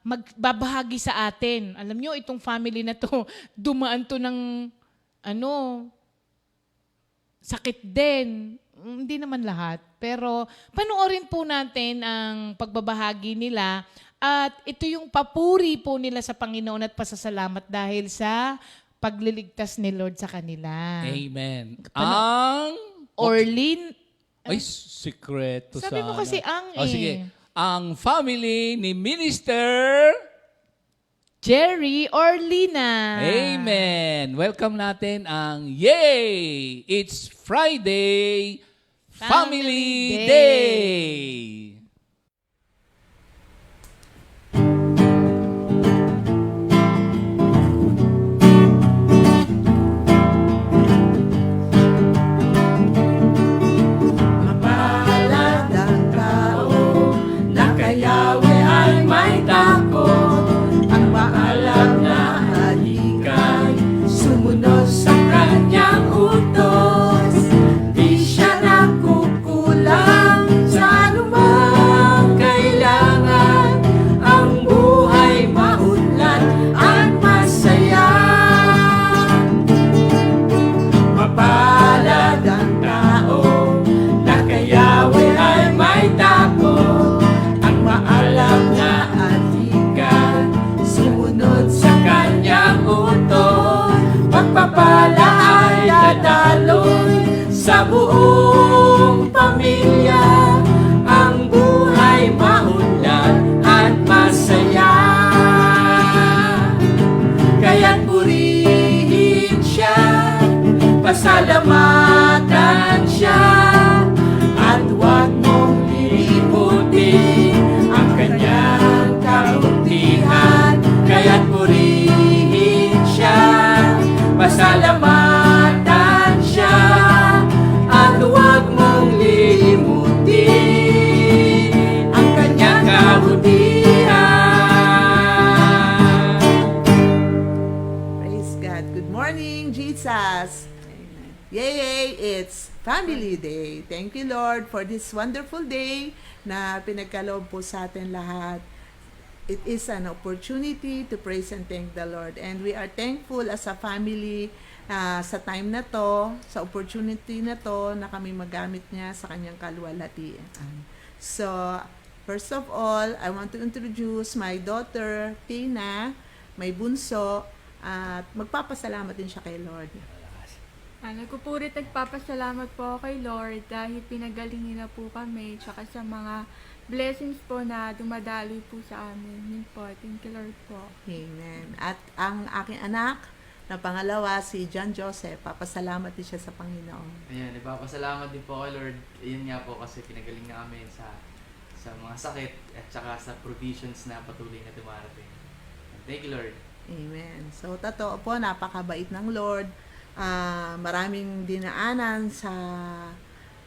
magbabahagi sa atin. Alam nyo, itong family na to, dumaan to ng sakit din. Hindi naman lahat. Pero panoorin po natin ang pagbabahagi nila. At ito yung papuri po nila sa Panginoon at pasasalamat dahil sa pagliligtas ni Lord sa kanila. Amen. Orlin, Ay, sikreto sabi mo kasi ang sige. Ang family ni Minister... Jerry Orlina. Amen. Welcome natin ang Yay! It's Friday Family Day. Mapalad ang tao na kay Yahweh ay may takot. Ang maalam na halikay sumunod sa kanyang utos. Di siya nakukulang sa anumang kailangan. Ang buhay maunlad at masaya. Mapalad ang tao na kay Yahweh ay may takot. Ang maalam na atikan sumunod sa kanyang utos. Pagpapala ay dadaloy sa buong pamilya. Ang buhay maunlad at masaya. Kaya't purihin siya, pasalamatan siya, at huwag mong lilimutin ang kanyang kabutihan. Kaya't purihin siya, pasalamatan siya, at huwag mong lilimutin ang kanyang kabutihan. Praise God. Good morning, Jesus. Yay! It's Family Day. Thank you, Lord, for this wonderful day na pinagkaloob po sa atin lahat. It is an opportunity to praise and thank the Lord. And we are thankful as a family sa time na to, sa opportunity na to, na kami magamit niya sa kanyang kaluwalhatian. So, first of all, I want to introduce my daughter, Tina, may bunso, at magpapasalamat din siya kay Lord. Nagpupurit nagpapasalamat po kay Lord dahil pinagaling niya po kami tsaka sa mga blessings po na dumadaloy po sa amin. Yun po. Thank you, Lord po. Amen. At ang aking anak na pangalawa, si John Joseph, papasalamat din siya sa Panginoon. Ayan, nagpapasalamat din po kay Lord. Ayun nga po kasi pinagaling namin sa mga sakit at saka sa provisions na patuloy na dumarating. Thank you, Lord. Amen. So, totoo po, napakabait ng Lord. Maraming dinaanan sa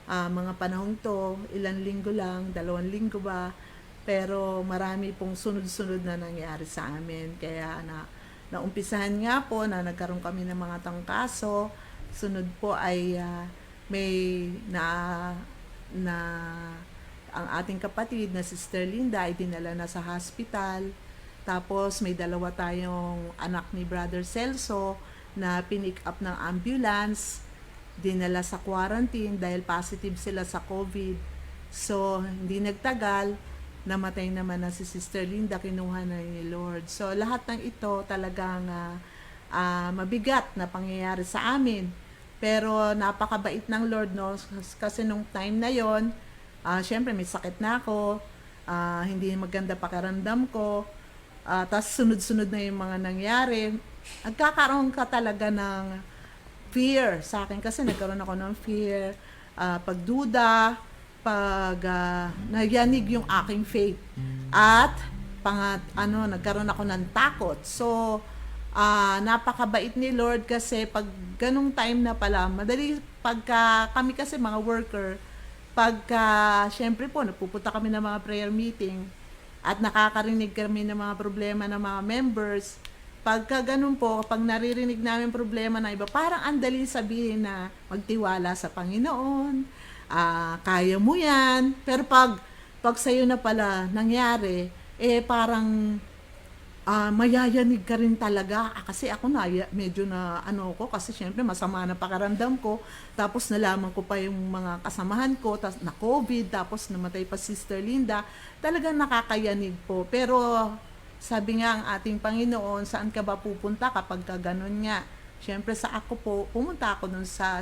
mga panahong to, ilang linggo lang, 2 linggo ba, pero marami pong sunod-sunod na nangyari sa amin. Kaya naumpisahan nga po na nagkaroon kami ng mga tangkaso. Sunod po ay may ang ating kapatid na Sister Linda ay dinala na sa hospital. Tapos may 2 tayong anak ni Brother Celso na pinick up ng ambulance, dinala sa quarantine dahil positive sila sa COVID. So, hindi nagtagal, namatay naman na si Sister Linda, kinuha na ni Lord. So, lahat ng ito talagang mabigat na pangyayari sa amin. Pero napakabait ng Lord, no? Kasi nung time na yon, syempre may sakit na ako, hindi maganda pakiramdam ko, tapos sunod-sunod na yung mga nangyari. Nagkakaroon ka talaga ng fear sa akin kasi nagkaroon ako ng fear, pagduda, nagyanig yung aking faith. At nagkaroon ako ng takot. So, napakabait ni Lord kasi pag ganung time na pala, madali pagka kami kasi mga worker, syempre po, napupunta kami ng mga prayer meeting at nakakarinig kami ng mga problema ng mga members, pagka ganun po, kapag naririnig namin problema ng iba, parang andali sabihin na magtiwala sa Panginoon, kaya mo yan. Pero pag sa'yo na pala nangyari, parang mayayanig ka rin talaga. Kasi ako medyo na ko, kasi syempre masama na pakiramdam ko. Tapos nalaman ko pa yung mga kasamahan ko, na COVID, tapos namatay pa Sister Linda. Talagang nakakayanig po. Pero sabi nga ang ating Panginoon, saan ka ba pupunta kapag ka ganun nga? Syempre sa ako po, pumunta ako dun sa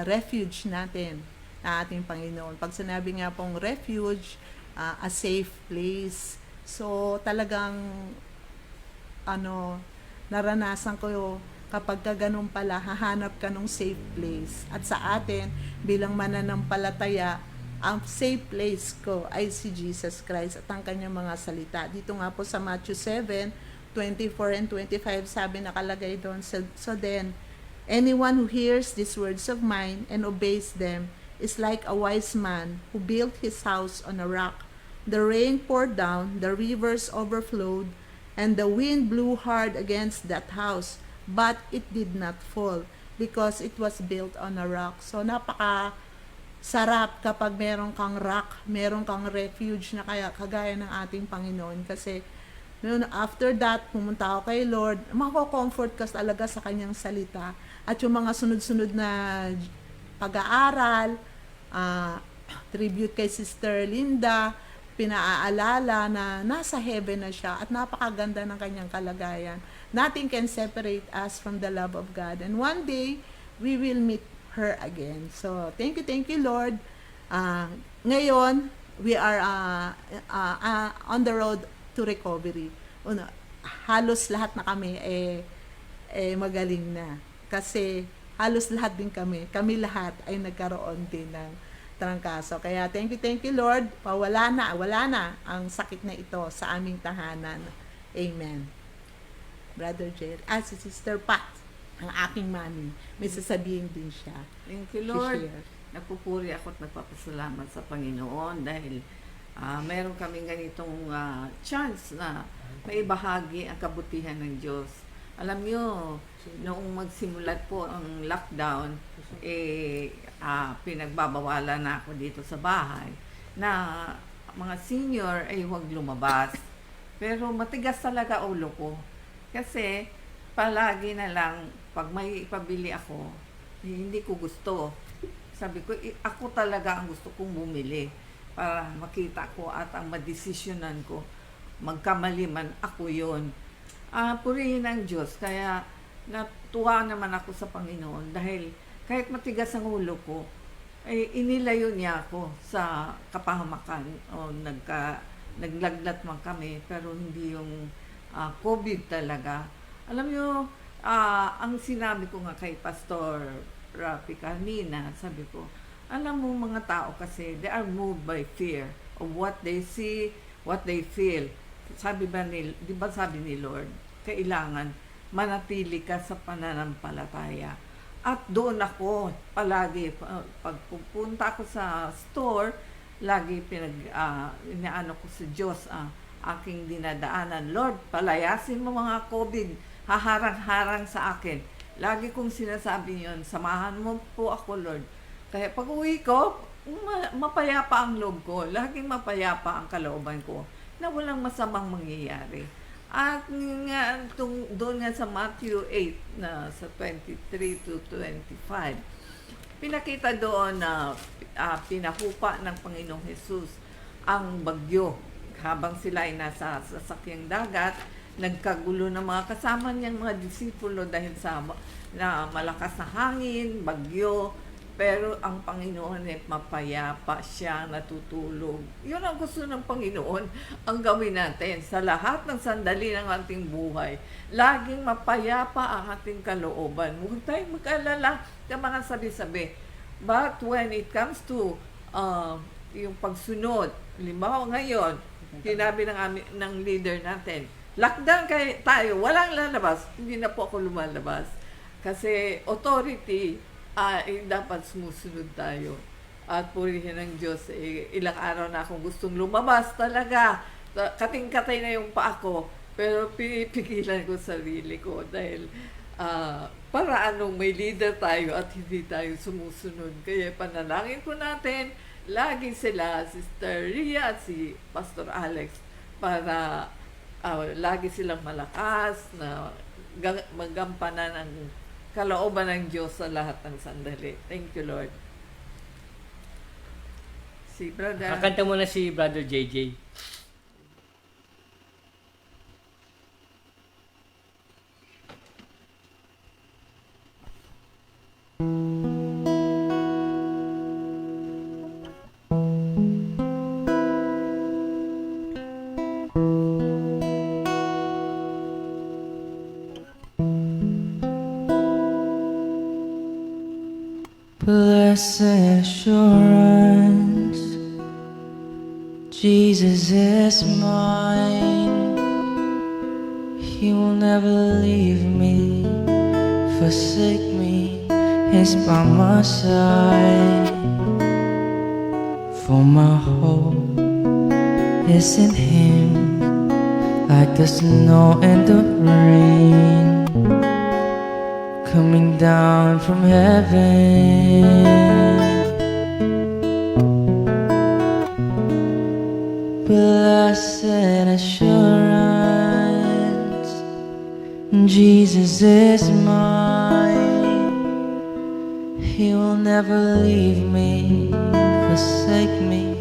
refuge natin na ating Panginoon. Pag sinabi nga pong refuge, a safe place. So, talagang, naranasan ko kapag ka ganun pala, hahanap ka ng safe place. At sa atin, bilang mananampalataya, ang safe place ko ay si Jesus Christ at ang kanyang mga salita. Dito nga po sa Matthew 7:24 and 25, sabi nakalagay doon, so then, anyone who hears these words of mine and obeys them is like a wise man who built his house on a rock. The rain poured down, the rivers overflowed, and the wind blew hard against that house, but it did not fall because it was built on a rock. So napaka sarap kapag meron kang rock, meron kang refuge na kagaya ng ating Panginoon, kasi after that, pumunta ako kay Lord, mako-comfort ka talaga sa kanyang salita. At yung mga sunod-sunod na pag-aaral, tribute kay Sister Linda, pinaaalala na nasa heaven na siya at napakaganda ng kanyang kalagayan. Nothing can separate us from the love of God. And one day, we will meet her again. So, thank you, Lord. Ngayon, we are on the road to recovery. Halos lahat na kami magaling na. Kasi halos lahat din kami lahat ay nagkaroon din ng trangkaso. Kaya thank you, Lord. Wala na ang sakit na ito sa aming tahanan. Amen. Brother Jerry, si Sister Pat, ang aking mami, may sasabihin din siya. Thank you, Lord. I-share. Nagpupuri ako at nagpapasalamat sa Panginoon dahil meron kaming ganitong chance na maibahagi ang kabutihan ng Diyos. Alam nyo, noong magsimulat po ang lockdown, pinagbabawalan na ako dito sa bahay na mga senior ay huwag lumabas. Pero matigas talaga ulo ko. Kasi palagi na lang, pag may ipabili ako, hindi ko gusto. Sabi ko, ako talaga ang gusto kong bumili para makita ko at ang madesisyonan ko. Magkamali man, ako yun. Purihin ng Diyos. Kaya natuwa naman ako sa Panginoon dahil kahit matigas ang ulo ko, inilayo niya ako sa kapahamakan o naglagnat man kami pero hindi yung COVID talaga. Alam nyo, ang sinabi ko nga kay Pastor Rafi kanina, sabi ko, alam mo mga tao kasi, they are moved by fear of what they see, what they feel. Di ba sabi ni Lord, kailangan manatili ka sa pananampalataya. At doon ako palagi, pag pupunta ako sa store, lagi inaano ko sa Diyos aking dinadaanan. Lord, palayasin mo mga COVID, haharang-harang sa akin. Lagi kong sinasabi yun, samahan mo po ako, Lord. Kaya pag uwi ko, mapayapa ang loob ko. Laging mapayapa ang kalooban ko na walang masamang mangyayari. At nga, doon nga sa Matthew 8, na sa 23 to 25, pinakita doon na pinahupa ng Panginoong Jesus ang bagyo. Habang sila ay nasa sasakyang dagat, nagkagulo ng mga kasama niyang mga disipulo dahil sa malakas na hangin, bagyo, pero ang Panginoon ay mapayapa siya, natutulog. Yun ang gusto ng Panginoon ang gawin natin sa lahat ng sandali ng ating buhay. Laging mapayapa ang ating kalooban. Huwag tayong mag-alala ng mga sabi-sabi. But when it comes to yung pagsunod, halimbawa ngayon, sinabi ng leader natin, lockdown tayo, walang lalabas. Hindi na po ako lumalabas. Kasi authority, dapat sumusunod tayo. At purihin ng Diyos, ilang araw na akong gustong lumabas talaga. Kating-katay na yung paa ko. Pero pinipigilan ko sarili ko dahil para anong may leader tayo at hindi tayo sumusunod. Kaya panalangin po natin lagi sila, Sister Ria at si Pastor Alex, para lagi silang malakas na magampanan ang kalooban ng Diyos sa lahat ng sandali. Thank you, Lord. Si Brother. Kakanta mo na si Brother JJ. Blessed assurance, Jesus is mine. He will never leave me, forsake me. He's by my side. For my hope is in Him, like the snow and the rain coming down from heaven. Blessed assurance, Jesus is mine. He will never leave me, forsake me.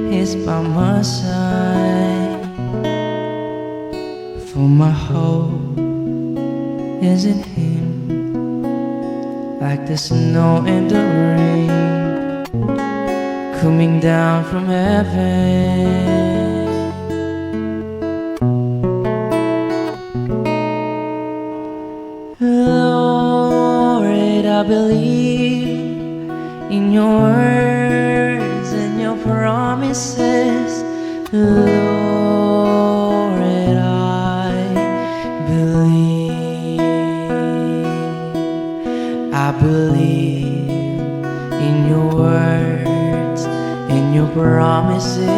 He's by my side. For my hope is in Him, like the snow and the rain coming down from heaven. Lord, I believe in your words and your promises. Lord, I believe in your words and your promises.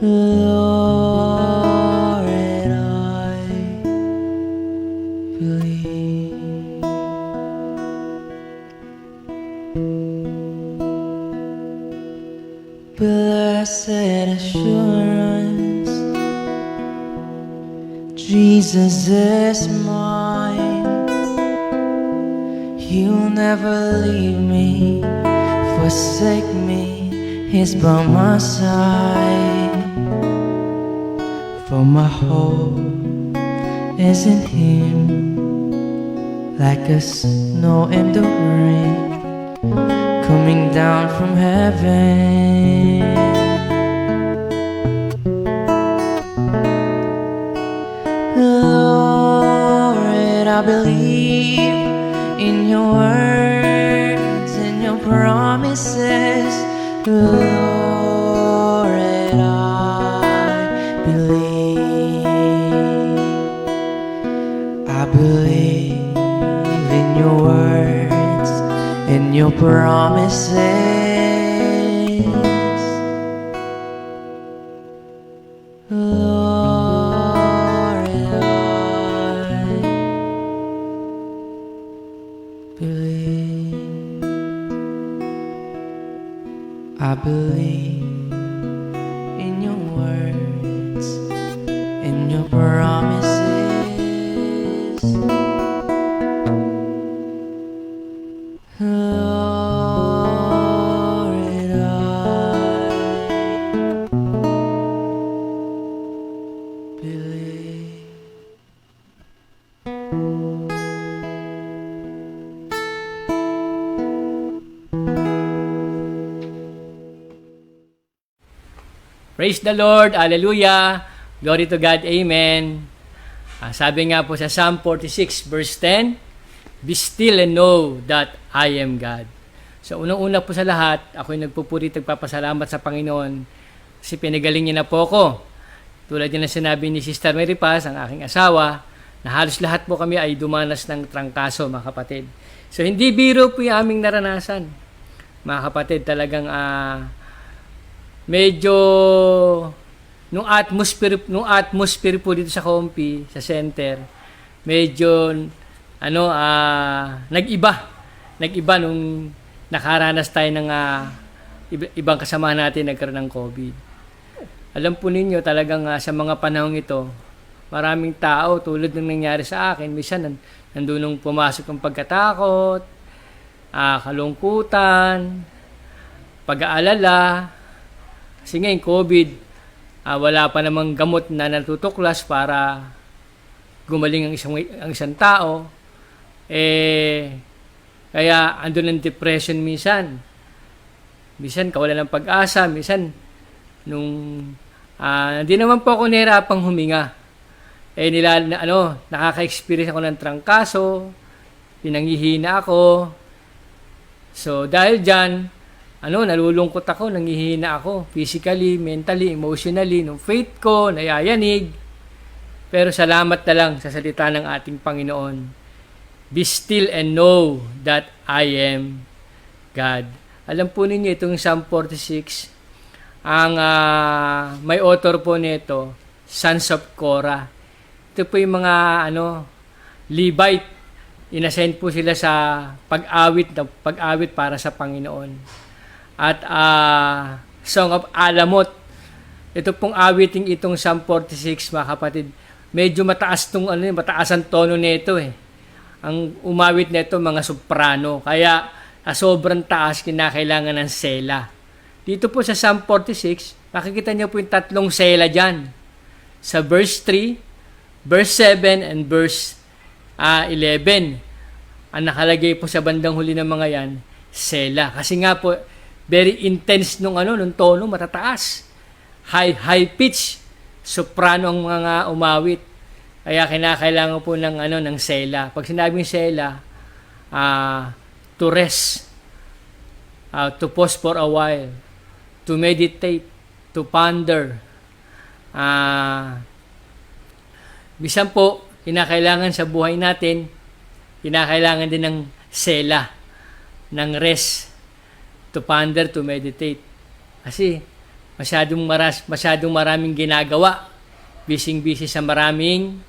Lord, I believe. Blessed assurance, Jesus is mine. He'll never leave me, forsake me. He's by my side. For my hope is in Him, like a snow in the rain coming down from heaven. Lord, I believe in your words and your promises. Lord, I believe in your words and your promises. Lord, I believe in your words and your promises. Lord, I believe. Praise the Lord. Hallelujah. Glory to God. Amen. Sabi nga po sa Psalm 46 verse 10, Be still and know that I am God. So unang-una po sa lahat, ako'y nagpupuri at nagpapasalamat sa Panginoon kasi pinagaling niya na po ako. Tulad yan na sinabi ni Sister Mary Paz, ang aking asawa, na halos lahat po kami ay dumanas ng trangkaso, mga kapatid. So hindi biro po yung aming naranasan. Mga kapatid, talagang medyo nung atmosphere po dito sa Compi, sa center, medyo nag-iba nung nakaranas tayo ng ibang kasama natin nagkaroon ng COVID. Alam po ninyo talagang sa mga panahong ito, maraming tao tulad ng nangyari sa akin, minsan nandun nung pumasok ang pagkatakot, kalungkutan, pag-aalala. Kasi ngayon COVID, wala pa namang gamot na natutuklas para gumaling ang isang tao. Kaya andun ang depression minsan. Minsan kawalan ng pag-asa, minsan hindi naman po ako nahirapang huminga. Nakaka-experience ako ng trangkaso, pinanghihina ako. So dahil diyan, nalulungkot ako, nanghihina ako, physically, mentally, emotionally, nung faith ko, nayayanig. Pero salamat na lang sa salita ng ating Panginoon. Be still and know that I am God. Alam po ninyo, itong Psalm 46, ang may author po nito, Sons of Korah. Ito po yung mga Levite. Inassign po sila sa pag-awit para sa Panginoon. At Song of Alamot. Ito pong awiting itong Psalm 46, mga kapatid. Medyo mataas ang tono nito eh. Ang umawit nito mga soprano. Kaya sobrang taas, kinakailangan ng sela. Dito po sa Psalm 46, makikita niyo po yung tatlong sela dyan. Sa verse 3, verse 7, and verse 11. Ang nakalagay po sa bandang huli ng mga yan, sela. Kasi nga po, very intense nung tono, matataas. High pitch, soprano ang mga umawit. Kaya kinakailangan po ng sela. Pag sinabing sela, to rest, to pause for a while, to meditate, to ponder. Bisan po, kinakailangan sa buhay natin, kinakailangan din ng sela, ng rest, to ponder, to meditate. Kasi masyadong maraming ginagawa, busy sa maraming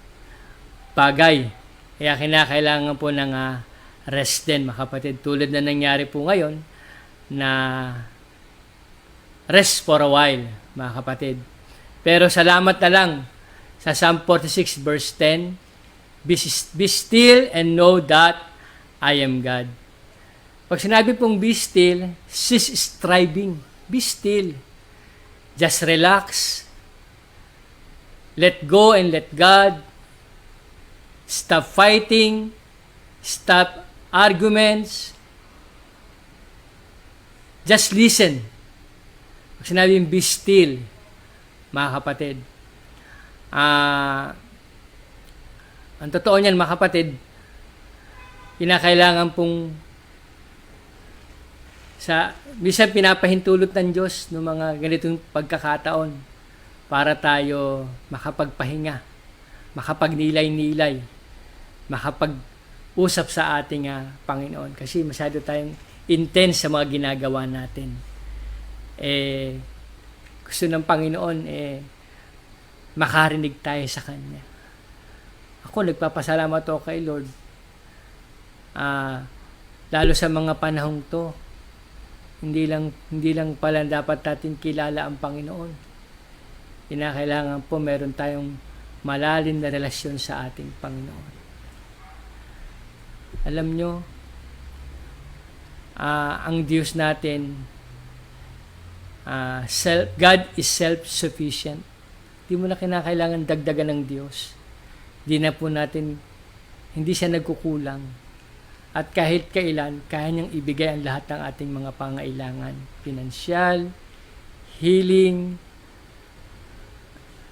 bagay. Kaya kinakailangan po ng rest din, mga kapatid. Tulad na nangyari po ngayon, na rest for a while, mga kapatid. Pero salamat na lang sa Psalm 46 verse 10, be still and know that I am God. Pag sinabi pong be still, cease striving. Be still. Just relax. Let go and let God. Stop fighting. Stop arguments. Just listen. Pag sinabing be still, mga kapatid. Ang totoo niyan, mga kapatid, kinakailangan pong minsan pinapahintulot ng Diyos ng mga ganitong pagkakataon para tayo makapagpahinga, makapagnilay-nilay, makapag-usap sa ating Panginoon. Kasi masyado tayong intense sa mga ginagawa natin. Gusto ng Panginoon, makarinig tayo sa Kanya. Ako, nagpapasalamat ako kay Lord. Lalo sa mga panahong to, hindi lang pala dapat natin kilala ang Panginoon. Kinakailangan po meron tayong malalim na relasyon sa ating Panginoon. Alam nyo, ang Diyos natin, God is self-sufficient. Hindi mo na kinakailangan dagdagan ng Diyos. Hindi siya nagkukulang. At kahit kailan, kaya niyang ibigay ang lahat ng ating mga pangailangan. Pinansyal, healing,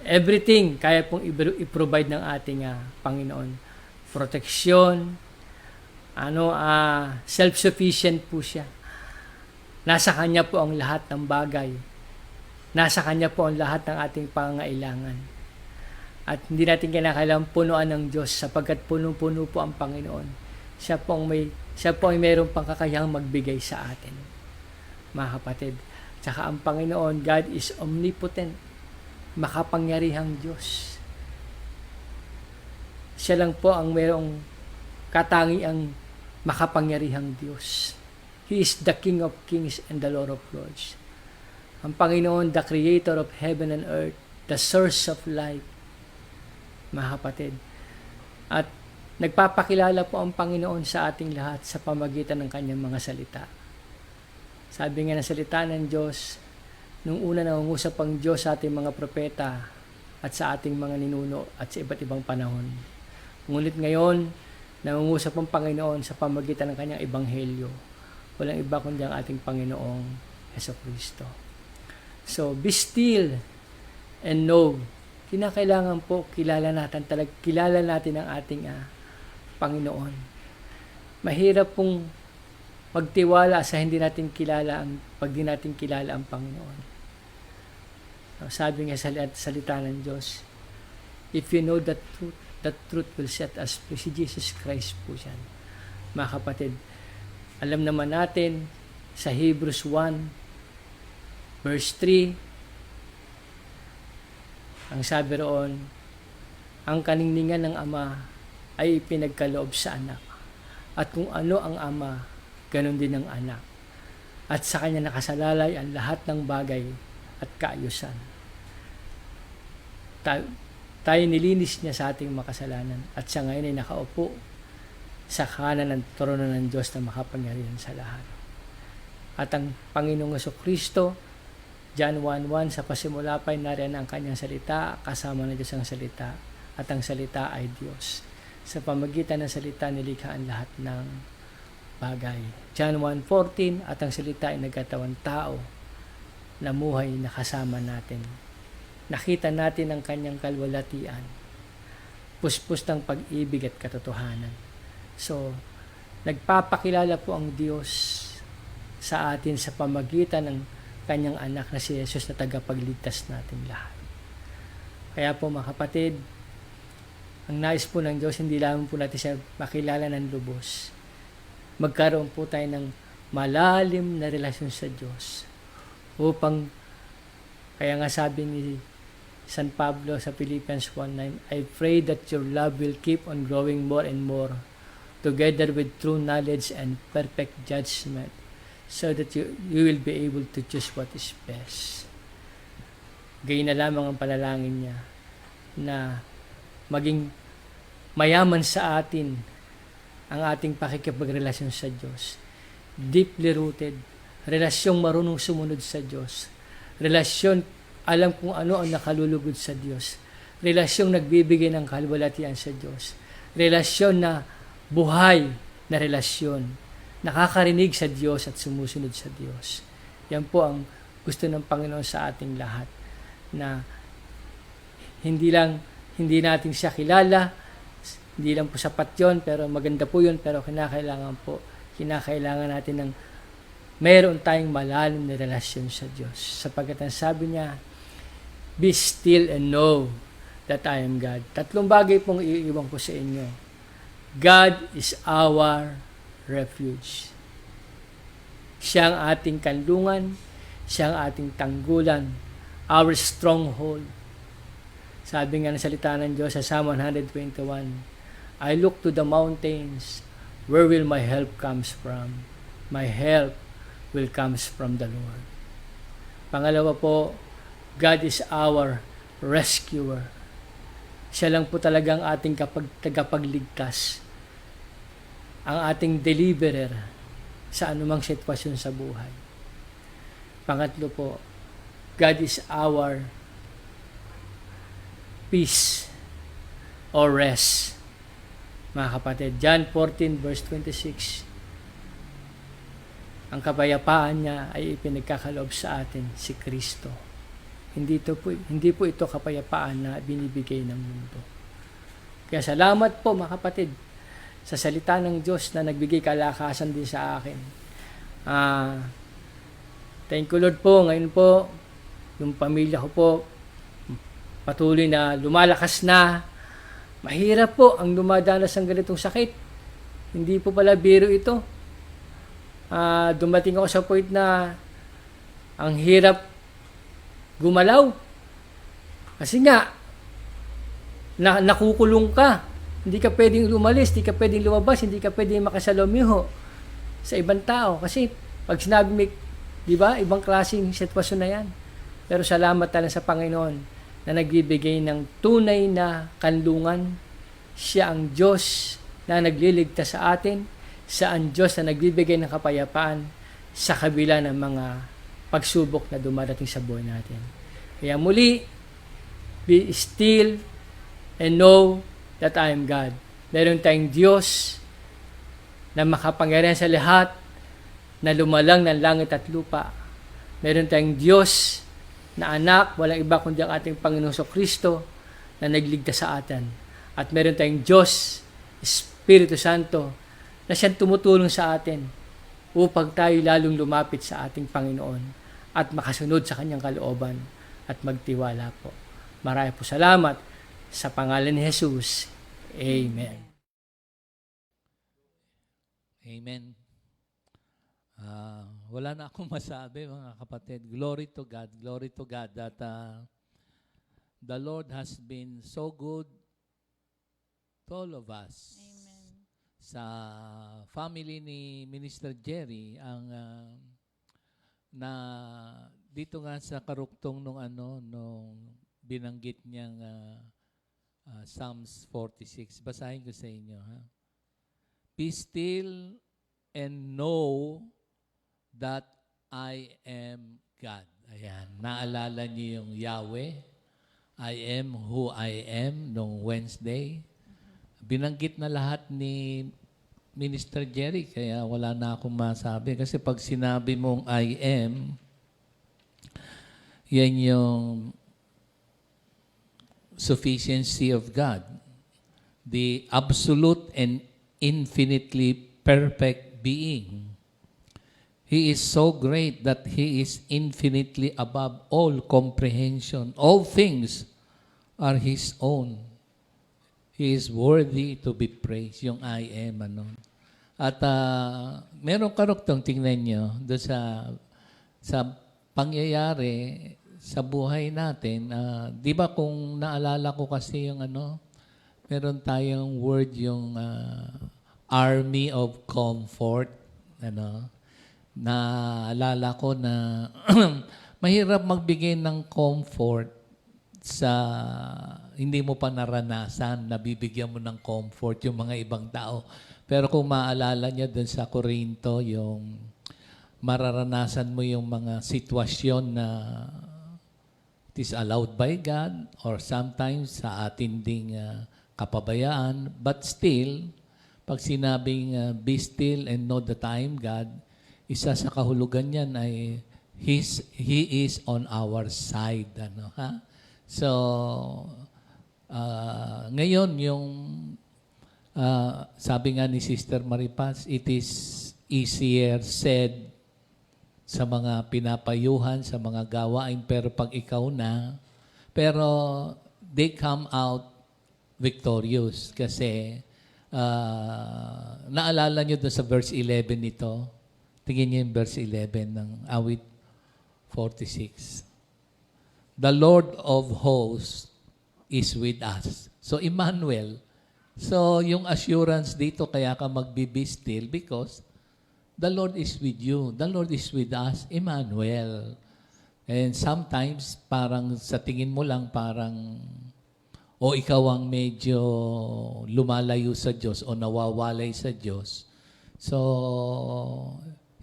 everything kaya pong i-provide ng ating Panginoon. Proteksyon, self-sufficient po siya. Nasa Kanya po ang lahat ng bagay. Nasa Kanya po ang lahat ng ating pangailangan. At hindi natin kinakailangan punuan ng Diyos sapagkat puno-puno po ang Panginoon. Siya po ay mayroong pang kakayahang magbigay sa atin, mga kapatid. Tsaka ang Panginoon, God is omnipotent. makapangyarihang Diyos. Siya lang po ang mayroong katangiang makapangyarihang Diyos. He is the King of Kings and the Lord of Lords. Ang Panginoon, the Creator of heaven and earth, the source of life, mga kapatid. At nagpapakilala po ang Panginoon sa ating lahat sa pamagitan ng kanyang mga salita. Sabi nga ng salita ng Diyos, nung una nangungusap ang Diyos sa ating mga propeta at sa ating mga ninuno at sa iba't ibang panahon. Ngunit ngayon, nangungusap ang Panginoon sa pamagitan ng kanyang ebanghelyo. Walang iba kundi ang ating Panginoong Hesukristo. So, be still and know. Kinakailangan po kilala natin ang ating Panginoon. Mahirap pong magtiwala sa hindi natin kilala pag di natin kilala ang Panginoon. Sabi nga sa salita ng Diyos, if you know the truth will set us free. Si Jesus Christ po yan. Mga kapatid, alam naman natin sa Hebrews 1 verse 3, ang sabi roon, ang kaningningan ng Ama ay pinagkaloob sa anak. At kung ano ang Ama, ganon din ang anak. At sa kanya nakasalalay ang lahat ng bagay at kaayusan. Tayo nilinis niya sa ating makasalanan at siya ngayon ay nakaupo sa kanan ng trono ng Diyos na makapangyarihan sa lahat. At ang Panginoong Jesucristo, John 1:1, sa pasimula pa ay nariyan ang kanyang salita, kasama ng Diyos ang salita, at ang salita ay Diyos. Sa pamagitan ng salita, nilikha ang lahat ng bagay. John 1:14, at ang salita ay nagkatawang tao, namuhay na kasama natin. Nakita natin ang kanyang kalwalatian, puspos ng pag-ibig at katotohanan. So, nagpapakilala po ang Diyos sa atin sa pamagitan ng kanyang anak na si Jesus na tagapagligtas natin lahat. Kaya po mga kapatid, ang nais po ng Diyos, hindi lamang po natin siya makilala ng lubos. Magkaroon po tayo ng malalim na relasyon sa Diyos. Upang, kaya nga sabi ni San Pablo sa Philippians 1:9, I pray that your love will keep on growing more and more, together with true knowledge and perfect judgment, so that you will be able to choose what is best. Gayon na lamang ang panalangin niya na maging mayaman sa atin ang ating pakikipagrelasyon sa Diyos. Deeply rooted, relasyong marunong sumunod sa Diyos, relasyon alam kung ano ang nakalulugod sa Diyos, relasyong nagbibigay ng kalwalatian sa Diyos, relasyon na buhay na relasyon, nakakarinig sa Diyos at sumusunod sa Diyos. Yan po ang gusto ng Panginoon sa ating lahat, na hindi natin siya kilala, hindi lang po sapat yun, pero maganda po yun, pero kinakailangan natin ng mayroon tayong malalim na relasyon sa Diyos. Sapagkat ang sabi niya, be still and know that I am God. 3 bagay pong iiwan ko sa inyo. God is our refuge. Siya ang ating kanlungan, siya ang ating tanggulan, our stronghold. Sabi nga ng salita ng Diyos sa Psalm 121, I look to the mountains, where will my help comes from? My help will comes from the Lord. Pangalawa po, God is our rescuer. Siya lang po talagang ating tagapagligtas, ang ating deliverer sa anumang sitwasyon sa buhay. Pangatlo po, God is our peace or rest. Mga kapatid, John 14 verse 26, ang kapayapaan niya ay ipinagkakaloob sa atin si Kristo. Hindi po ito kapayapaan na binibigay ng mundo. Kaya salamat po mga kapatid sa salita ng Diyos na nagbigay kalakasan din sa akin. Thank you Lord po. Ngayon po, yung pamilya ko po, patuloy na lumalakas na. Mahirap po ang dumadanas ng ganitong sakit. Hindi po pala biro ito. Dumating ako sa point na ang hirap gumalaw. Kasi nga, nakukulong ka. Hindi ka pwedeng lumalis, hindi ka pwedeng lumabas, hindi ka pwedeng makasalomiho sa ibang tao. Kasi pag sinabi may, di ba, ibang klaseng sitwasyon na yan. Pero salamat tayo sa Panginoon na nagbibigay ng tunay na kanlungan. Siya ang Diyos na nagliligtas sa atin, siya ang Diyos na nagbibigay ng kapayapaan sa kabila ng mga pagsubok na dumarating sa buhay natin. Kaya muli, be still and know that I am God. Meron tayong Diyos na makapangyarihan sa lahat, na lumalang ng langit at lupa. Meron tayong Diyos na anak, walang iba kundi ang ating Panginoong Kristo na nagligtas sa atin. At meron tayong Diyos, Espiritu Santo, na siyang tumutulong sa atin upang tayo lalong lumapit sa ating Panginoon at makasunod sa kanyang kalooban at magtiwala po. Marami po salamat sa pangalan ni Jesus. Amen. Amen. Wala na akong masabi, mga kapatid. Glory to God that the Lord has been so good to all of us. Amen. Sa family ni Minister Jerry, ang na dito nga sa karuktong nung binanggit niyang Psalms 46. Basahin ko sa inyo, ha? Be still and know that I am God. Ayan. Naalala niyo yung Yahweh? I am who I am nung Wednesday. Binanggit na lahat ni Minister Jerry, kaya wala na akong masabi. Kasi pag sinabi mong I am, yan yung sufficiency of God. The absolute and infinitely perfect being. He is so great that He is infinitely above all comprehension. All things are His own. He is worthy to be praised. Yung I am, At merong karuktong, tingnan nyo, doon sa pangyayari sa buhay natin. Di ba kung naalala ko kasi yung meron tayong word, yung army of comfort. Naalala ko na mahirap magbigay ng comfort sa hindi mo pa naranasan, nabibigyan mo ng comfort yung mga ibang tao. Pero kung maalala niyo dun sa Corinto, yung mararanasan mo yung mga sitwasyon na it is allowed by God or sometimes sa atin ding kapabayaan. But still, pag sinabing be still and know that I am God, isa sa kahulugan niyan ay He is on our side. So, ngayon, yung sabi nga ni Sister Maripaz, it is easier said sa mga pinapayuhan, sa mga gawain, pero pag ikaw na, pero they come out victorious kasi naalala nyo doon sa verse 11 nito, tingin nyo yung verse 11 ng awit 46. The Lord of hosts is with us. So, Emmanuel. So, yung assurance dito, kaya ka magbe-be still because the Lord is with you. The Lord is with us, Emmanuel. And sometimes, parang sa tingin mo lang, parang o ikaw ang medyo lumalayo sa Diyos o nawawalay sa Diyos. So,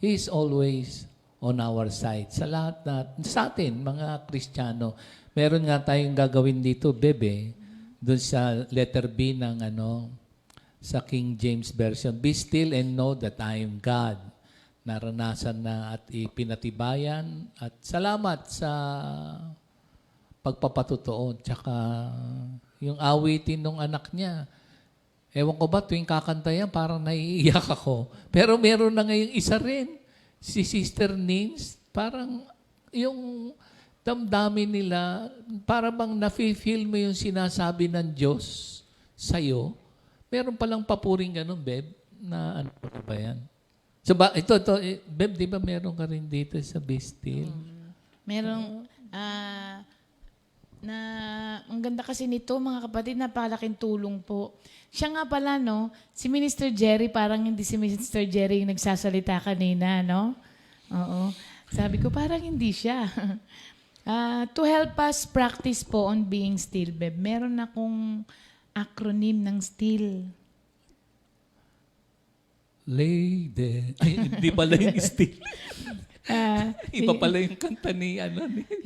He is always on our side. Sa lahat sa atin, mga Kristiyano, meron nga tayong gagawin dito, bebe, doon sa letter B ng sa King James Version. Be still and know that I am God. Naranasan na at ipinatibayan at salamat sa pagpapatutuon. Tsaka yung awitin ng anak niya. Ewan ko ba, tuwing kakanta yan, parang naiiyak ako. Pero meron na ngayong isa rin. Si Sister Nins, parang yung damdamin nila, para bang nafe-feel mo yung sinasabi ng Diyos sa'yo. Meron palang papuring ganun, Beb, na ano ba yan? So, ito, Beb, di ba meron ka rin dito sa Be Still? Merong, na ang ganda kasi nito, mga kapatid, napakalaking tulong po. Siya nga pala, no, si Minister Jerry, parang hindi si Minister Jerry yung nagsasalita kanina, no? Oo. Sabi ko, parang hindi siya. To help us practice po on being still, Beb, meron akong acronym ng still. Lady. Ay, hindi pala yung still. Iba pala yung kanta ni,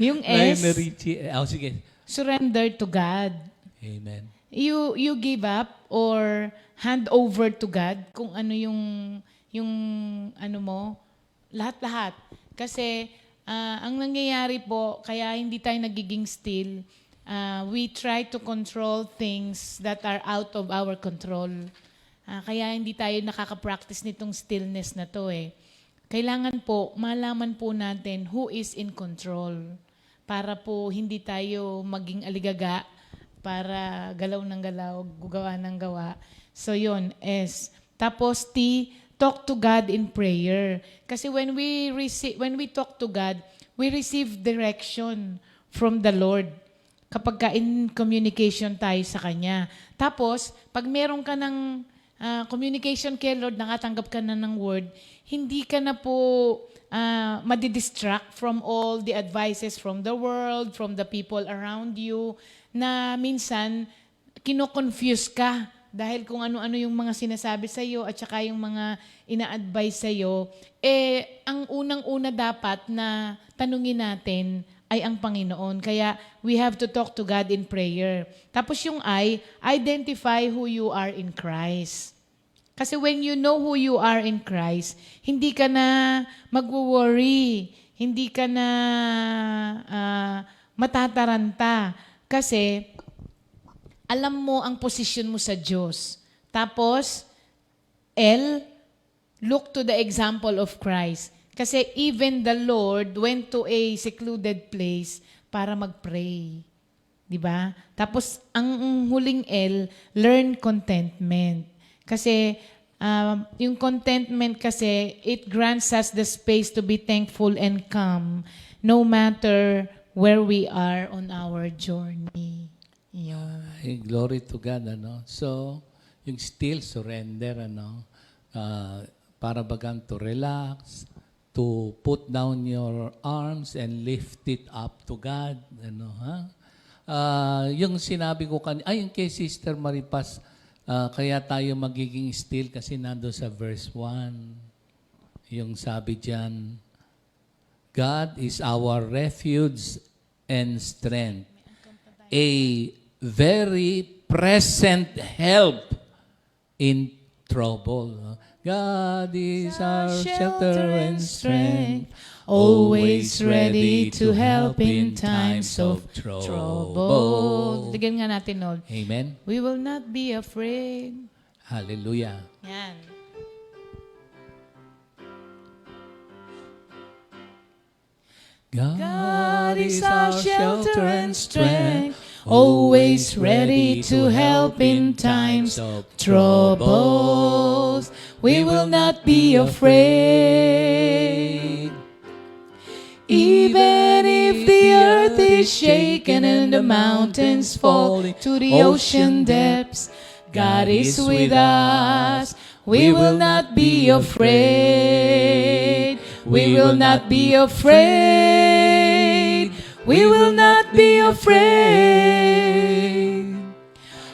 Yung Lionel S, Richie. Sige. surrender to God. Amen. You give up or hand over to God kung ano yung ano mo, lahat-lahat. Kasi ang nangyayari po, kaya hindi tayo nagiging still, we try to control things that are out of our control. Kaya hindi tayo nakaka-practice nitong stillness na to eh. Kailangan po, malaman po natin who is in control para po hindi tayo maging aligaga para galaw ng galaw, gawa ng gawa. So yun, S. Tapos T, talk to God in prayer. Kasi when we talk to God, we receive direction from the Lord. Kapag ka in communication tayo sa Kanya. Tapos, pag meron ka ng communication kay Lord, nakatanggap ka na ng word, hindi ka na po madidistract from all the advices from the world, from the people around you, na minsan, kino-confuse ka dahil kung ano-ano yung mga sinasabi sa'yo at saka yung mga ina-advise sa'yo, ang unang-una dapat na tanungin natin ay ang Panginoon. Kaya we have to talk to God in prayer. Tapos yung I, identify who you are in Christ. Kasi when you know who you are in Christ, hindi ka na mag-worry, hindi ka na matataranta. Kasi alam mo ang posisyon mo sa Diyos. Tapos, L, look to the example of Christ. Kasi even the Lord went to a secluded place para mag-pray. Diba? Tapos, ang huling L, learn contentment. Kasi, yung contentment kasi, it grants us the space to be thankful and calm no matter where we are on our journey. Yun. Ay, glory to God, So, yung still surrender, para bagang to relax, to put down your arms and lift it up to God, yung sinabi ko yung kay Sister Maripas, kaya tayo magiging still kasi nando sa verse 1. Yung sabi diyan, God is our refuge and strength, a very present help in trouble. God is our shelter and strength, always ready to help in times of trouble. Tignan nga natin, Lord. Amen. We will not be afraid. Hallelujah. Yan. God is our shelter and strength, always ready to help in times of troubles. We will not be afraid. Even if the earth is shaken and the mountains fall to the ocean depths, God is with us. We will not be afraid. We will not be afraid. We will not be afraid.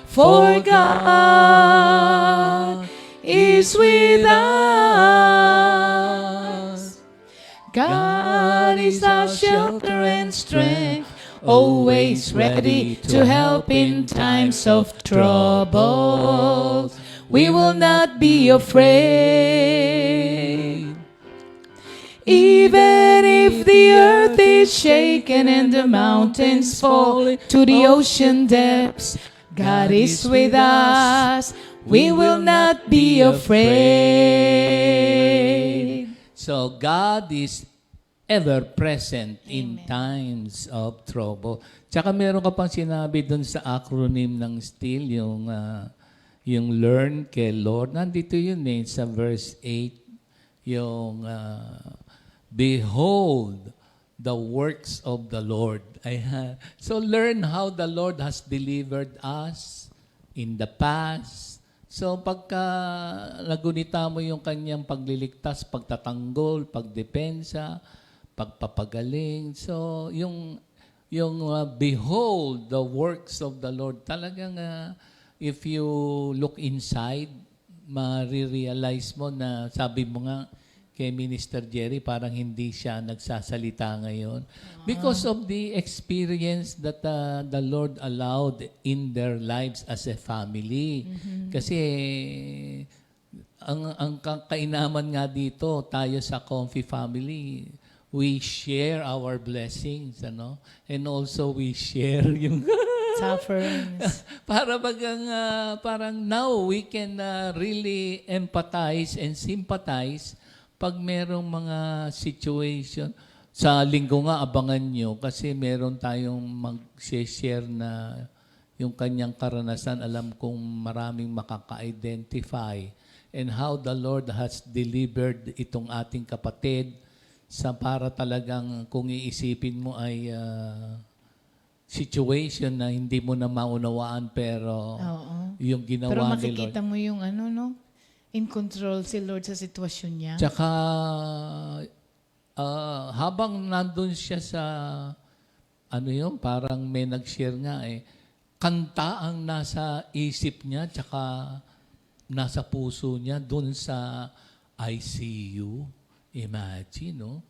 For God is with us. God is our shelter and strength, always ready to help in times of trouble. We will not be afraid. Even if the earth is shaken and the mountains fall to the ocean depths, God is with us. We will not be afraid. So God is ever present in times of trouble. Tsaka meron ka pang sinabi dun sa acronym ng still, yung learn kay Lord. Nandito yun sa verse 8. Yung behold the works of the Lord. Ayan. So learn how the Lord has delivered us in the past. So pagka nagunita mo yung kanyang pagliligtas, pagtatanggol, pagdepensa, pagpapagaling. So yung behold the works of the Lord, talagang if you look inside, marirealize mo na sabi mo nga kay Minister Jerry, parang hindi siya nagsasalita ngayon. Because of the experience that the Lord allowed in their lives as a family. Kasi ang kainaman nga dito, tayo sa Comfy Family, we share our blessings, ano? And also we share yung Sufferings. para parang now we can really empathize and sympathize pag merong mga situation. Sa linggo nga, abangan nyo kasi meron tayong mag-share na yung kanyang karanasan. Alam kong maraming makaka-identify and how the Lord has delivered itong ating kapatid sa para talagang kung iisipin mo ay situation na hindi mo na maunawaan pero Oo. yung ginawa Pero ni Lord. makikita mo yung ano, no? In control si Lord sa sitwasyon niya. Tsaka habang nandun siya sa ano yun, parang may nag-share nga kanta ang nasa isip niya tsaka nasa puso niya dun sa ICU. Imagine, no?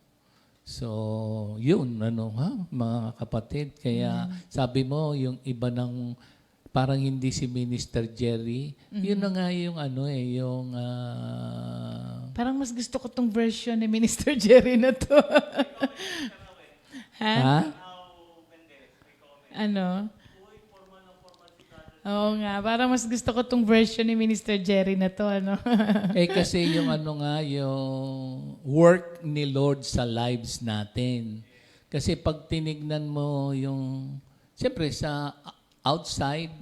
So, yun, mga kapatid. Kaya sabi mo, yung iba ng parang hindi si Minister Jerry, yun na nga yung yung Parang mas gusto ko tong version ni Minister Jerry na to. Ha? Ano? Oo nga, parang mas gusto ko tong version ni Minister Jerry na to, ano? kasi yung yung work ni Lord sa lives natin. Kasi pag tinignan mo yung, siyempre sa outside,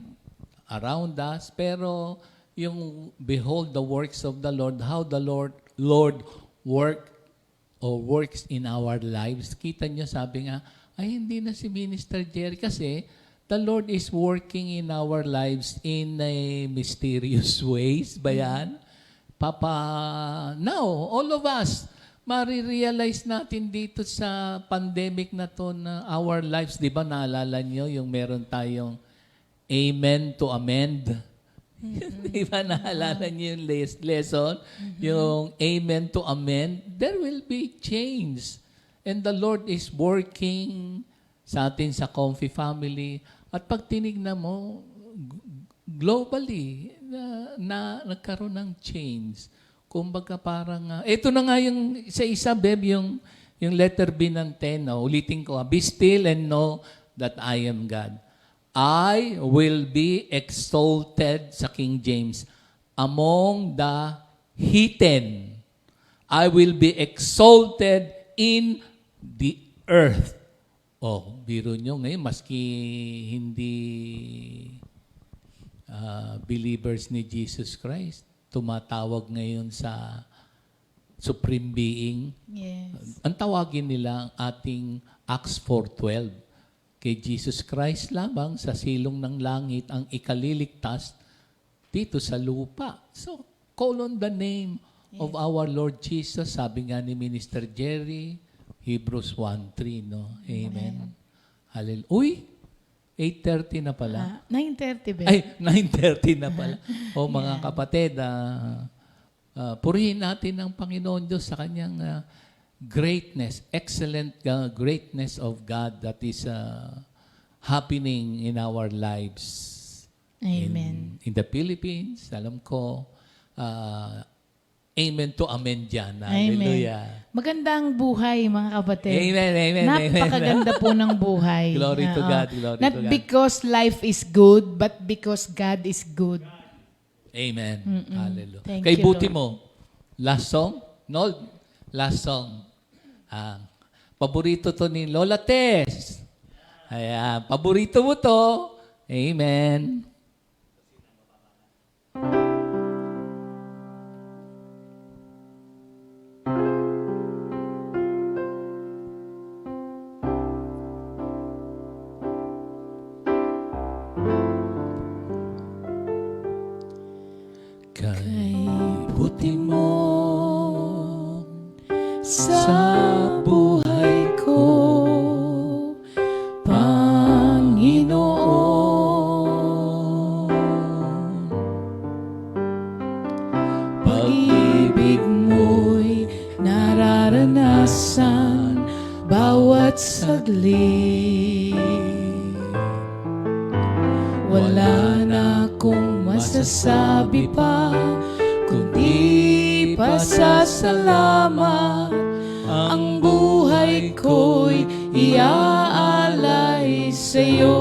around us, pero yung behold the works of the Lord, how the Lord works in our lives. Kita nyo, sabi nga, ay hindi na si Minister Jerry kasi the Lord is working in our lives in a mysterious ways ba yan? Now, all of us, marirealize natin dito sa pandemic na to na our lives, di ba naalala nyo yung meron tayong Amen to amend. Di ba naalala niyo yung lesson? Yung Amen to amend. There will be change. And the Lord is working sa atin sa Comfy Family. At pag tinignan mo, globally, na nagkaroon ng change. Kumbaga parang, ito na nga yung isa, Beb, yung letter B ng 10. Ulitin ko, be still and know that I am God. I will be exalted sa King James among the heathen. I will be exalted in the earth. Biro nyo ngayon, maski hindi believers ni Jesus Christ, tumatawag ngayon sa Supreme Being. Yes. Ang tawagin nila ang ating Acts 4:12. Kay Jesus Christ lamang sa silong ng langit ang ikaliligtas dito sa lupa. So, call on the name of our Lord Jesus. Sabi nga ni Minister Jerry, Hebrews 1:3, no? Amen. Hallelujah. Uy! 8:30 na pala. 9:30, Ben. Ay, 9:30 na pala. Mga kapatid, purihin natin ang Panginoon Diyos sa kanyang greatness, excellent greatness of God that is happening in our lives. Amen. In the Philippines, alam ko, amen to amen dyan. Amen. Hallelujah. Magandang buhay, mga kapatid. Amen, amen, Napakaganda po ng buhay. Glory to Oo. God, glory Not to God. because life is good, but because God is good. Amen. Hallelujah. Thank Kay you, buti Lord. mo, last song? No, last song. Paborito to ni Lola Tess. Ayan, paborito mo to. Amen. sa buhay ko, Panginoon. Pag-ibig mo'y nararanasan bawat saglit. Wala na akong masasabi pa, kundi pasasalamat. Ang buhay ko'y iaalay sa'yo.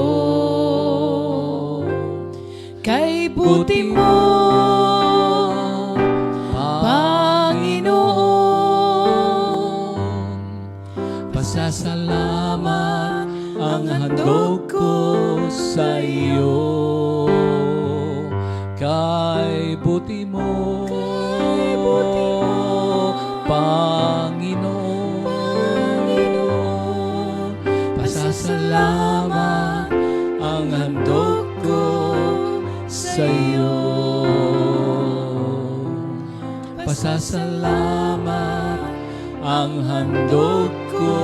Kay buti mo, Panginoon, pasasalamat ang handog ko sa iyo. Kay buti mo, Panginoon, pasasalamat ang handog ko sa iyo. Pasasalamat ang handog ko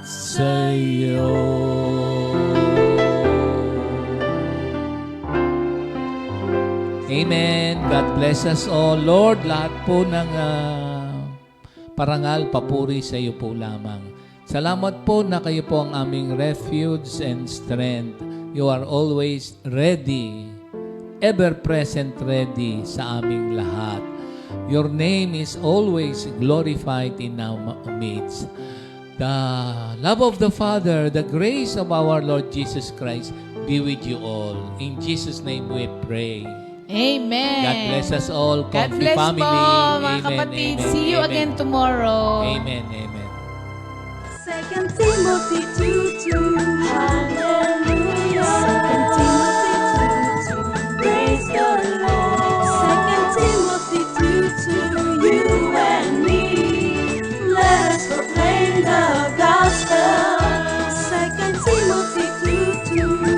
sa iyo. Amen. God bless us all. Lord, lahat po ng parangal, papuri sa iyo po lamang. Salamat po na kayo po ang aming refuge and strength. You are always ready, ever-present ready sa aming lahat. Your name is always glorified in our midst. The love of the Father, the grace of our Lord Jesus Christ be with you all. In Jesus' name we pray. Amen. God bless us all, God Comfy bless family. po, mga Amen, kapatid. amen, See you amen. again tomorrow. Amen, amen. 2 Timothy 2:2. Hallelujah. 2 Timothy 2:2. Praise the Lord. 2 Timothy 2:2. You and me, let us proclaim the gospel. 2 Timothy 2:2.